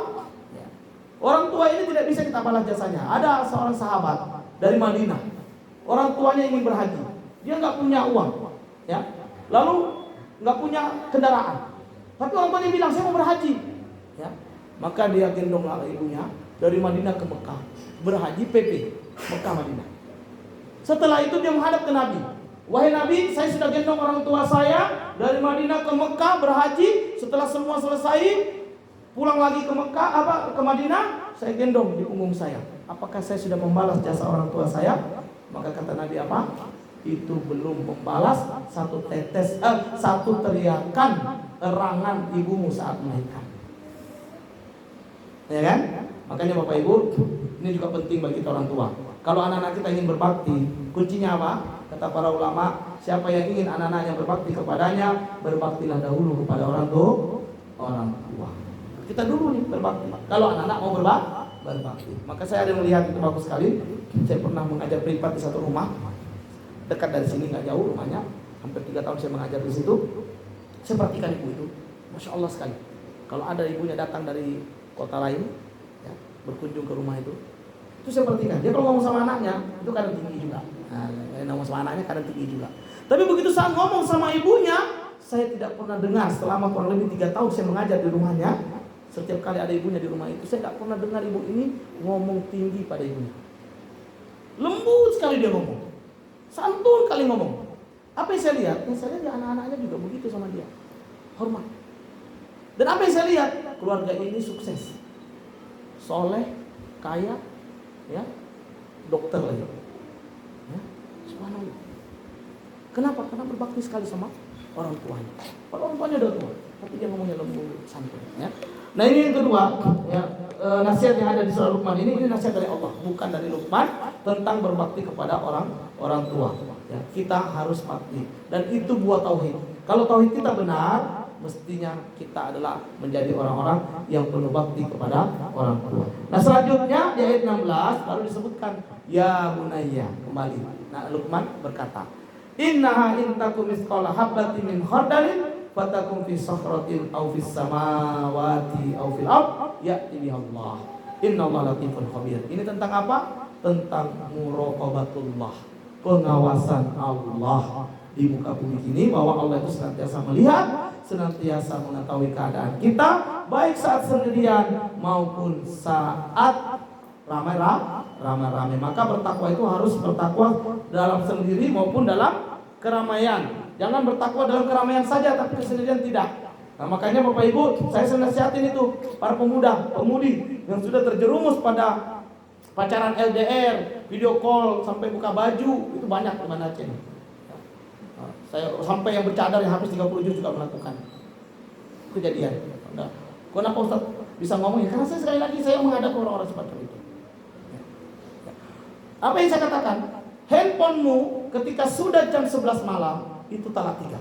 Orang tua ini tidak bisa kita balas jasanya. Ada seorang sahabat dari Madinah, orang tuanya ingin berhaji. dia nggak punya uang, ya, lalu nggak punya kendaraan, tapi orang tuanya bilang saya mau berhaji, ya, maka dia gendong ibunya dari Madinah ke Mekah, berhaji PP Mekah Madinah. Setelah itu dia menghadap ke Nabi, wahai Nabi, saya sudah gendong orang tua saya dari Madinah ke Mekah berhaji. Setelah semua selesai, pulang lagi ke Mekah, ke Madinah, saya gendong di punggung saya. Apakah saya sudah membalas jasa orang tua saya? Maka kata Nabi apa? Itu belum membalas satu teriakan erangan ibumu saat melahirkan. Ya kan? Makanya Bapak Ibu, ini juga penting bagi kita orang tua. Kalau anak-anak kita ingin berbakti, kuncinya apa? Kata para ulama, siapa yang ingin anak-anaknya berbakti kepadanya, berbaktilah dahulu kepada orang tua. Kita dulu nih berbakti. Kalau anak-anak mau berbakti, maka saya ada melihat itu bagus sekali. Saya pernah mengajar privat di satu rumah dekat dari sini, nggak jauh rumahnya. Hampir 3 tahun saya mengajar di situ. Saya perhatikan ibu itu, masya Allah sekali. Kalau ada ibunya datang dari kota lain, ya, berkunjung ke rumah itu saya perhatikan. Dia kalau ngomong sama anaknya itu kadang tinggi juga. Ngomong sama anaknya kadang tinggi juga. Tapi begitu saat ngomong sama ibunya, saya tidak pernah dengar selama kurang lebih 3 tahun saya mengajar di rumahnya. Setiap kali ada ibunya di rumah itu, saya tidak pernah dengar ibu ini ngomong tinggi pada ibunya. Lembut sekali dia ngomong, santun kali ngomong. Apa yang saya lihat? Yang saya lihat ya anak-anaknya juga begitu sama dia, hormat. Dan apa yang saya lihat? Keluarga ini sukses, soleh, kaya, ya, dokter lagi. Ya, subhanallah. Kenapa? Karena berbakti sekali sama orang tuanya. Kalau orang tuanya udah tua, tapi dia ngomongnya lembut, santun. Ya. Nah ini yang kedua, ya, nasihat yang ada di surah Luqman ini nasihat dari Allah, bukan dari Luqman, tentang berbakti kepada orang tua. Ya, kita harus bakti, dan itu buah tauhid. Kalau tauhid kita benar, mestinya kita adalah menjadi orang-orang yang penuh bakti kepada orang tua. Nah selanjutnya di ayat 16 baru disebutkan ya bunayya, kembali. Nah Luqman berkata, innaha in takum misqala habatin min khardalin fatakum fi sakhratin aw fis samawati aw fil ard ya'ti biha Allah. Innallaha latifun khabir. Ini tentang apa? Tentang muraqabatullah, pengawasan Allah di muka bumi ini, bahwa Allah itu senantiasa melihat, senantiasa mengetahui keadaan kita, baik saat sendirian maupun saat ramai-ramai. Maka bertakwa itu harus bertakwa dalam sendiri maupun dalam keramaian. Jangan bertakwa dalam keramaian saja, tapi kesendirian tidak. Nah makanya Bapak Ibu, saya nasihatin itu para pemuda, pemudi yang sudah terjerumus pada pacaran LDR, video call sampai buka baju, itu banyak teman Aceh. Saya sampai yang bercadar yang habis 30 juz juga melakukan kejadian. Nah, kenapa Ustaz bisa ngomong ya? Karena saya sekali lagi saya menghadapi orang-orang seperti itu. Apa yang saya katakan? Handphonemu ketika sudah jam 11 malam itu talak 3.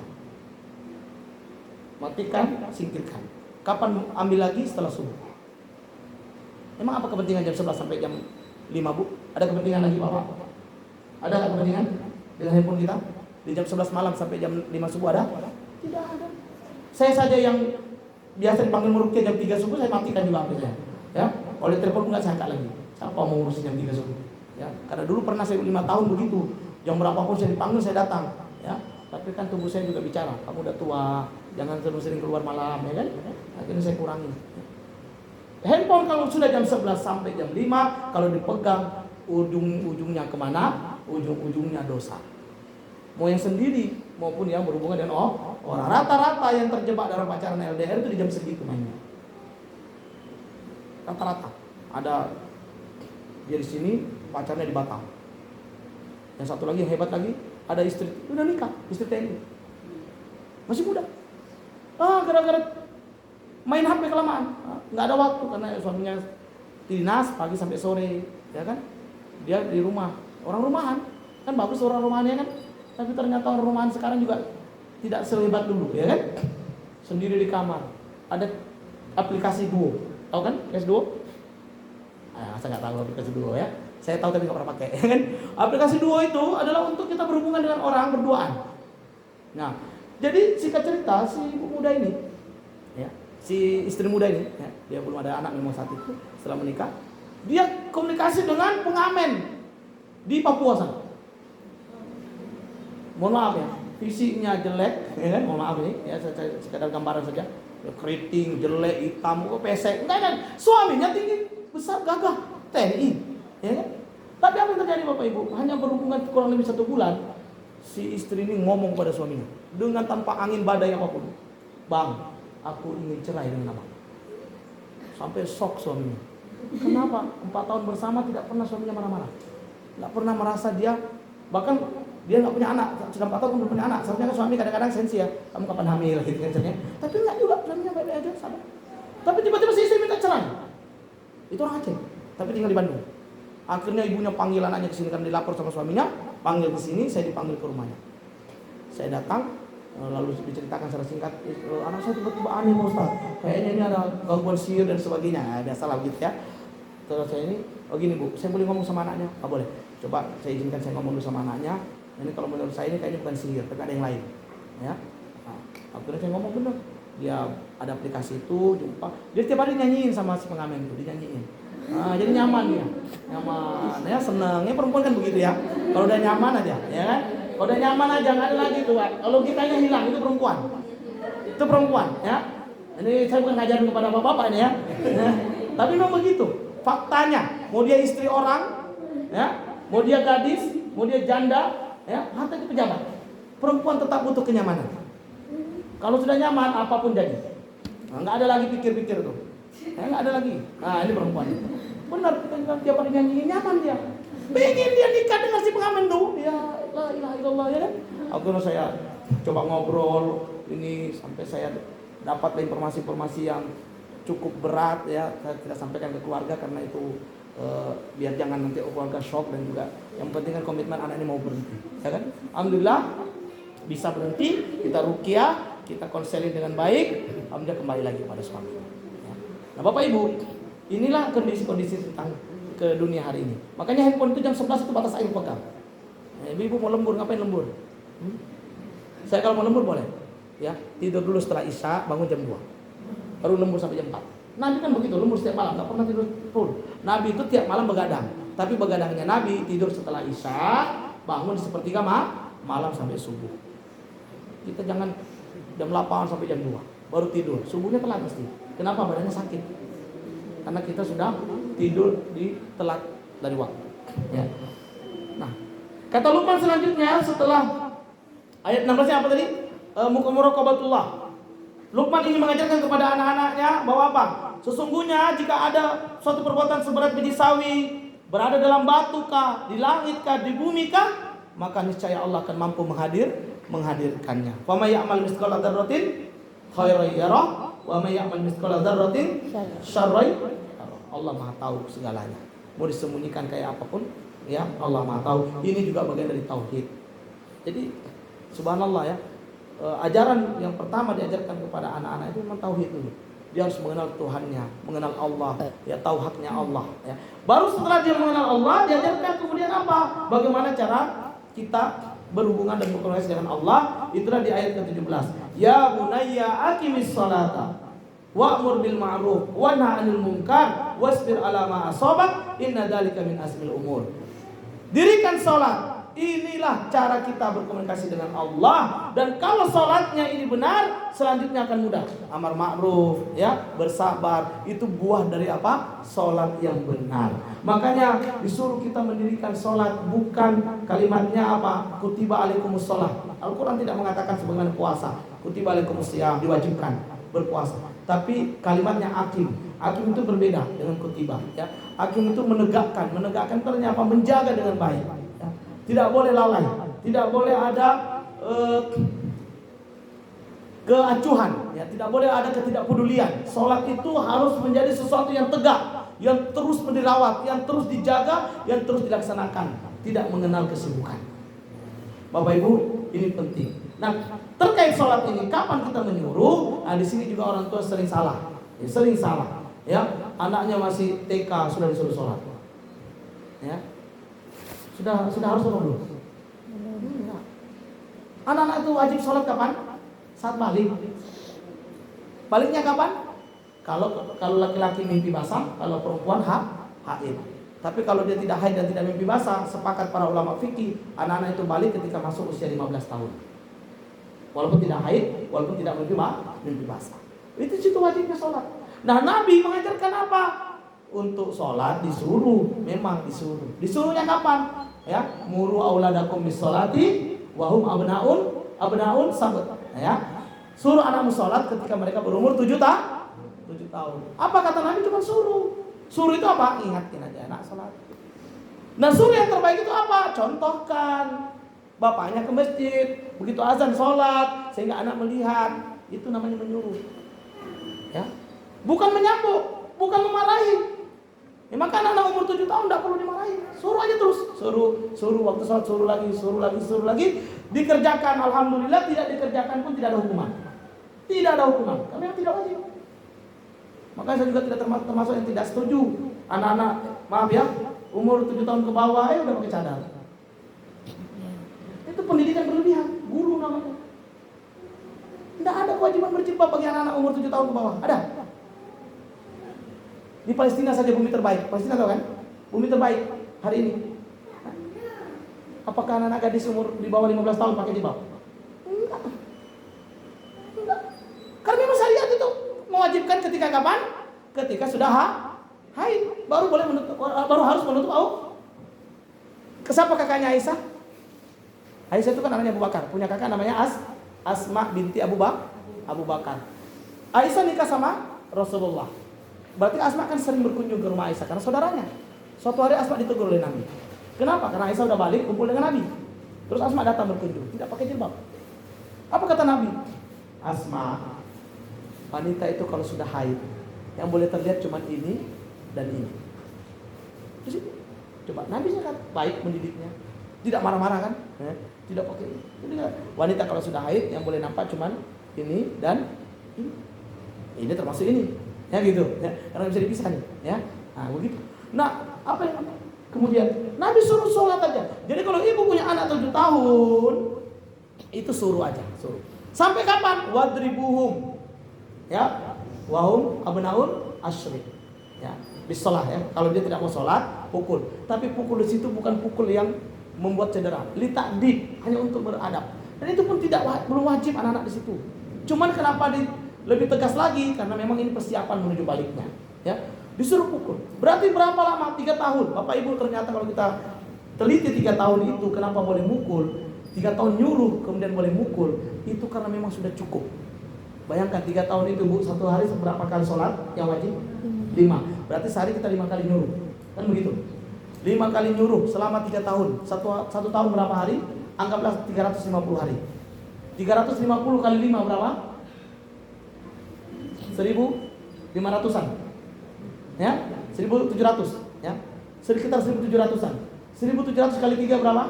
Matikan, singkirkan. Kapan ambil lagi? Setelah subuh. Emang apa kepentingan jam 11 sampai jam 5, Bu? Ada kepentingan lagi Bapak? Ada nggak kepentingan dengan handphone kita? Di jam 11 malam sampai jam 5 subuh ada? Tidak ada. Saya saja yang biasa dipanggil meruqyah jam 3 subuh, saya matikan juga HP saya. Ya, oleh telepon enggak saya angkat lagi. Siapa mau ngurusin jam 3 subuh? Ya, karena dulu pernah saya 5 tahun begitu. Jam berapapun saya dipanggil saya datang. Ya, tapi kan tubuh saya juga bicara. Kamu udah tua, jangan terlalu sering keluar malam, ya kan? Akhirnya saya kurangi. Handphone kalau sudah jam 11 sampai jam 5, kalau dipegang ujung-ujungnya kemana? Ujung-ujungnya dosa. Mau yang sendiri maupun yang berhubungan dengan orang. Rata-rata yang terjebak dalam pacaran LDR itu di jam segitu mainnya. Rata-rata. Ada dia di sini, pacarnya di Batam. Yang satu lagi yang hebat lagi, ada istri, udah nikah, istri TNI. Masih muda. Gara-gara main HP kelamaan. Nggak ada waktu karena suaminya dinas pagi sampai sore, ya kan? Dia di rumah. Orang rumahan. Kan bagus orang rumahannya kan? Tapi ternyata orang rumahan sekarang juga tidak sehebat dulu, ya kan? Sendiri di kamar. Ada aplikasi Duo. Tahu kan? Aplikasi Duo? Saya nggak tahu aplikasi Duo ya. Saya tahu tapi nggak pernah pakai, ya kan? Aplikasi Duo itu adalah untuk kita berhubungan dengan orang berduaan. Nah, jadi singkat cerita si ibu muda ini, ya, si istri muda ini, ya, dia belum ada anak memang saat itu setelah menikah, dia komunikasi dengan pengamen di Papua sana. mohon maaf ya, fisiknya jelek, ya kan? Mohon maaf ini, ya saya sekedar gambaran saja. Ya, keriting, jelek, hitam, kok pesek. Enggak kan? Suaminya tinggi, besar, gagah, TNI, ya kan? Tapi apa yang terjadi Bapak Ibu? Hanya berhubungan kurang lebih 1 bulan, si istri ini ngomong pada suaminya dengan tanpa angin badai apapun, "Bang, aku ingin cerai dengan abang." Sampai shock suaminya. Kenapa? 4 tahun bersama tidak pernah suaminya marah-marah, nggak pernah merasa dia, bahkan dia nggak punya anak, sudah 4 tahun belum punya anak. Seharusnya kan suami kadang-kadang sensi ya, "Kamu kapan hamil?" gitu kan ceritanya. Tapi nggak juga, suaminya baik-baik aja, sabar. Tapi tiba-tiba si istri minta cerai. Itu orang Aceh, tapi tinggal di Bandung. Akhirnya ibunya panggil anaknya ke sini karena dilapor sama suaminya, panggil ke sini, saya dipanggil ke rumahnya. Saya datang, lalu diceritakan secara singkat, "Anak saya tiba-tiba aneh Pak Ustaz, kayaknya ini ada gangguan sihir dan sebagainya." Biasalah gitu ya. Terus saya ini, "Oh gini Bu, saya boleh ngomong sama anaknya?" "Ah boleh, coba saya izinkan saya ngomong dulu sama anaknya. Ini kalau menurut saya ini kayaknya bukan sihir, tapi ada yang lain." Ya. Nah, akhirnya saya ngomong benar. Dia ada aplikasi itu, jumpa. Dia setiap hari nyanyiin sama si pengamen itu, dinyanyiin. Nah, jadi nyaman dia, nyaman, ya seneng. Ya perempuan kan begitu ya. Kalau udah nyaman aja, ya kan? Kalau udah nyaman aja nggak ada lagi tuh. Kalau kitanya hilang itu perempuan, ya. Ini saya bukan ngajarin kepada bapak-bapak ini ya. Tapi memang begitu. Faktanya, mau dia istri orang, ya, mau dia gadis, mau dia janda, ya, harta itu pejabat. Perempuan tetap butuh kenyamanan. Kalau sudah nyaman, apapun jadi. Nah, nggak ada lagi pikir-pikir tuh. Nggak ada lagi. Nah, ini perempuan. Benar, kita juga tiap hari nyanyi, nyaman dia. Pengen dia nikah dengan si pengamen tuh. Ya, la ilaha illallah ya kan. Akhirnya saya coba ngobrol ini sampai saya dapat informasi-informasi yang cukup berat ya. Saya tidak sampaikan ke keluarga karena itu biar jangan nanti keluarga shock, dan juga yang penting kan komitmen anak ini mau berhenti. Ya kan? Alhamdulillah bisa berhenti, kita ruqyah, kita konseling dengan baik, alhamdulillah kembali lagi pada suami. Nah Bapak Ibu, inilah kondisi-kondisi tentang ke dunia hari ini. Makanya handphone itu jam 11 itu batas air pegang. Nah, ibu mau lembur, ngapain lembur? Saya kalau mau lembur boleh, ya tidur dulu setelah Isya, bangun jam 2, baru lembur sampai jam 4. Nabi kan begitu, lembur setiap malam, nggak pernah tidur full. Nabi itu tiap malam begadang, tapi begadangnya Nabi tidur setelah Isya, bangun sepertiga malam sampai subuh. Kita jangan jam 8 sampai jam 2 baru tidur, subuhnya telat pasti. Kenapa? Badannya sakit. Karena kita sudah tidur di telat dari waktu. Ya. Nah, kata Luqman selanjutnya setelah ayat 16-nya apa tadi? Muraqabatullah. Luqman ini mengajarkan kepada anak-anaknya bahwa apa? Sesungguhnya jika ada suatu perbuatan seberat biji sawi berada dalam batu kah, di langit kah, di bumi kah, maka niscaya Allah akan mampu menghadirkannya. Fa may ya'mal mithqala dzarratin khairan yarah wa may ya'mal mithqala dzarratin syarran yarah. Allah Maha tahu segalanya. Mau disembunyikan kayak apapun, ya Allah Maha tahu. Ini juga bagian dari tauhid. Jadi subhanallah ya. Ajaran yang pertama diajarkan kepada anak-anak itu memang tauhid dulu. Dia harus mengenal Tuhannya, mengenal Allah, ya tahu haknya Allah, ya. Baru setelah dia mengenal Allah, diajarkan kemudian apa? Bagaimana cara kita berhubungan dan berkomunikasi dengan Allah. Itulah di ayat ke-17. Ya bunayya aqimis salata wa'mur bil ma'ruf wa nahy 'anil munkar wasbir 'ala ma asabak inna dzalika min azmil umur. Dirikan salat. Inilah cara kita berkomunikasi dengan Allah, dan kalau salatnya ini benar, selanjutnya akan mudah. Amar ma'ruf, ya, bersabar, itu buah dari apa? Salat yang benar. Makanya disuruh kita mendirikan salat, bukan kalimatnya apa? Kutiba alaikumus shalah. Al-Qur'an tidak mengatakan sebagaimana puasa. Kutiba alaikumus shiyam, diwajibkan berpuasa. Tapi kalimatnya akim. Akim itu berbeda dengan kutiba, ya. Akim itu menegakkan itu artinya apa? Menjaga dengan baik. Ya. Tidak boleh lalai, tidak boleh ada keacuhan, ya, tidak boleh ada ketidakpedulian. Salat itu harus menjadi sesuatu yang tegak, yang terus dirawat, yang terus dijaga, yang terus dilaksanakan, tidak mengenal kesibukan. Bapak Ibu, ini penting. Nah, terkait salat ini, kapan kita menyuruh? Nah, di sini juga orang tua sering salah, ya, anaknya masih TK sudah disuruh salat, ya. Sudah harus sholat dulu. Anak-anak itu wajib sholat kapan? Saat balik. Baliknya kapan? Kalau laki-laki mimpi basah, kalau perempuan haid. Tapi kalau dia tidak haid dan tidak mimpi basah, sepakat para ulama fikih, anak-anak itu balik ketika masuk usia 15 tahun. Walaupun tidak haid, walaupun tidak mimpi basah. Itu situ wajibnya sholat. Nah, Nabi mengajarkan apa? Untuk sholat disuruh, memang disuruh. Disuruhnya kapan? Ya, muru auladakum bis sholati wa hum abnaun sabat. Ya. Suruh anakmu sholat ketika mereka berumur 7 tahun. Apa kata Nabi? Cuma suruh. Suruh itu apa? Ingatkan aja anak sholat. Nah, suruh yang terbaik itu apa? Contohkan bapaknya ke masjid, begitu azan sholat, sehingga anak melihat. Itu namanya menyuruh. Ya, bukan menyambuk, bukan memarahi. Ya, maka anak umur 7 tahun tidak perlu dimarahi. Suruh aja terus. Suruh waktu sholat, suruh lagi. Dikerjakan, alhamdulillah. Tidak dikerjakan pun tidak ada hukuman. Tidak ada hukuman, karena yang tidak wajib. Makanya saya juga tidak termasuk yang tidak setuju. Anak-anak, maaf ya, umur 7 tahun ke bawah ya udah pakai cadar. Itu pendidikan berlebihan, guru namanya. Tidak ada kewajiban berjilbab bagi anak-anak umur 7 tahun ke bawah. Ada? Di Palestina saja bumi terbaik. Palestina tahu kan? Bumi terbaik hari ini. Apakah anak-anak gadis umur di bawah 15 tahun pakai jilbab? Enggak. Karena memang syariat itu mewajibkan ketika kapan? Ketika sudah haid, baru harus menutup aurat. Siapa kakaknya Aisyah? Aisyah itu kan namanya Abu Bakar, punya kakak namanya Asma binti Abu Bakar. Aisyah nikah sama Rasulullah. Berarti Asma kan sering berkunjung ke rumah Aisyah karena saudaranya. Suatu hari Asma ditegur oleh Nabi. Kenapa? Karena Aisyah udah balik kumpul dengan Nabi. Terus Asma datang berkunjung, tidak pakai jilbab. Apa kata Nabi? Asma, wanita itu kalau sudah haid, yang boleh terlihat cuma ini dan ini. Terus coba Nabi kan baik mendidiknya, tidak marah-marah kan? Tidak pakai. Jadi wanita kalau sudah haid yang boleh nampak cuma ini dan ini. Ini termasuk ini, ya gitu. Ya, karena bisa dipisah nih, ya. Nah begitu. Nah apa yang kemudian Nabi suruh sholat aja. Jadi kalau ibu punya anak 7 tahun, itu suruh aja, suruh. Sampai kapan? Wadribuhum. Ya, wahum abnaun asyri. Ya, bisalah ya. Kalau dia tidak mau sholat, pukul. Tapi pukul di situ bukan pukul yang membuat cedera. Litakdib, hanya untuk beradab. Dan itu pun belum wajib anak-anak di situ. Cuman kenapa lebih tegas lagi? Karena memang ini persiapan menuju baliknya. Ya, disuruh pukul. Berarti berapa lama? 3 tahun. Bapak Ibu ternyata kalau kita teliti 3 tahun itu kenapa boleh mukul? 3 tahun nyuruh kemudian boleh mukul, itu karena memang sudah cukup. Bayangkan 3 tahun itu Bu, satu hari berapa kali sholat yang wajib? 5. Berarti sehari kita 5 kali nyuruh. Kan begitu? 5 kali nyuruh selama 3 tahun. Satu tahun berapa hari? Anggaplah 350 hari. 350 kali 5 berapa? 1.500-an. Ya? 1.700, ya. Sekitar 1.700-an. 1.700 kali 3 berapa?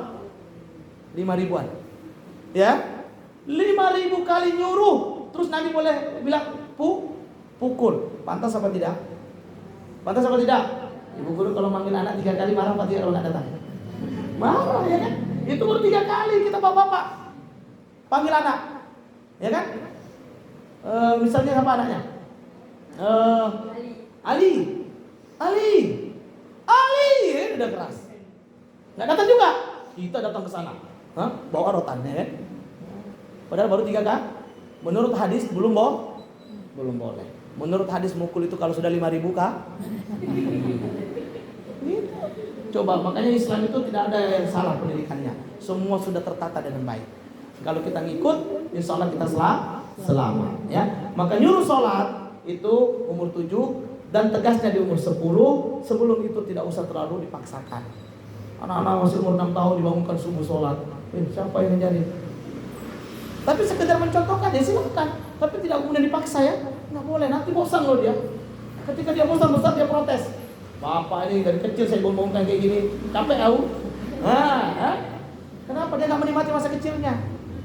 5.000-an. Ya? 5.000 kali nyuruh. Terus Nabi boleh bilang pukul. Pantas apa tidak? Pantas apa tidak? Ibu guru kalau manggil anak 3 kali marah apa tidak kalau nggak datang? Marah ya kan? Itu baru 3 kali kita bapak-bapak panggil anak. Ya kan? Misalnya siapa anaknya? Ali. Udah keras. Nggak datang juga. Kita datang ke sana. Bawa rotan ya kan? Padahal baru 3 kan? Menurut hadis belum boleh. Menurut hadis mukul itu kalau sudah 5.000 kah? Gitu. Coba, makanya Islam itu tidak ada yang salah pendidikannya. Semua sudah tertata dengan baik. Kalau kita ngikut, insya Allah kita selamat. Ya, maka nyuruh sholat itu umur 7 dan tegasnya di umur 10. Sebelum itu tidak usah terlalu dipaksakan. Anak-anak masih umur 6 tahun dibangunkan subuh sholat. Siapa yang ngajarin? Tapi sekedar mencontohkan ya silakan. Tapi tidak kemudian dipaksa ya. Nggak boleh, nanti bosan loh dia. Ketika dia bosan besar dia protes. Bapak ini dari kecil saya bangunkan kayak gini, capek aku. Kenapa dia nggak menikmati masa kecilnya?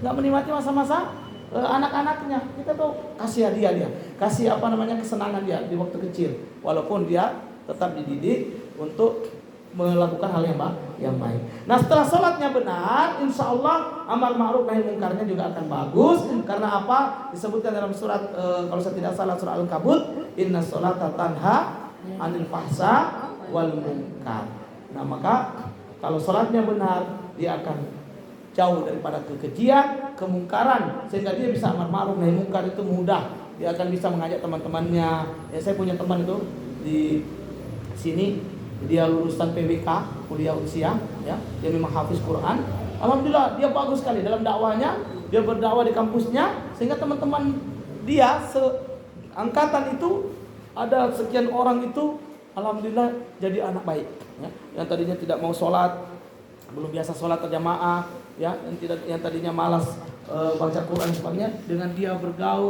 Nggak menikmati masa-masa anak-anaknya. Kita tuh kasih hadiah dia, kasih kesenangan dia di waktu kecil. Walaupun dia tetap dididik untuk melakukan hal yang baik. Nah setelah sholatnya benar, insya Allah amar ma'ruf nahi mungkarnya juga akan bagus. Karena apa? Disebutkan dalam surat kalau saya tidak salah surah Al-Ankabut, inna sholata tanha anil fahsa wal munkar. Nah maka kalau sholatnya benar, dia akan jauh daripada kekejian, kemungkaran, sehingga dia bisa amar ma'ruf nahi mungkar itu mudah. Dia akan bisa mengajak teman-temannya. Ya, saya punya teman itu di sini, dia lulusan PWK, kuliah usia, ya, dia memang hafiz Quran. Alhamdulillah dia bagus sekali dalam dakwahnya. Dia berdakwah di kampusnya, sehingga teman-teman dia seangkatan itu ada sekian orang itu, alhamdulillah jadi anak baik. Ya. Yang tadinya tidak mau sholat, belum biasa sholat berjamaah, ya, yang tadinya malas baca Quran sebagainya, dengan dia bergaul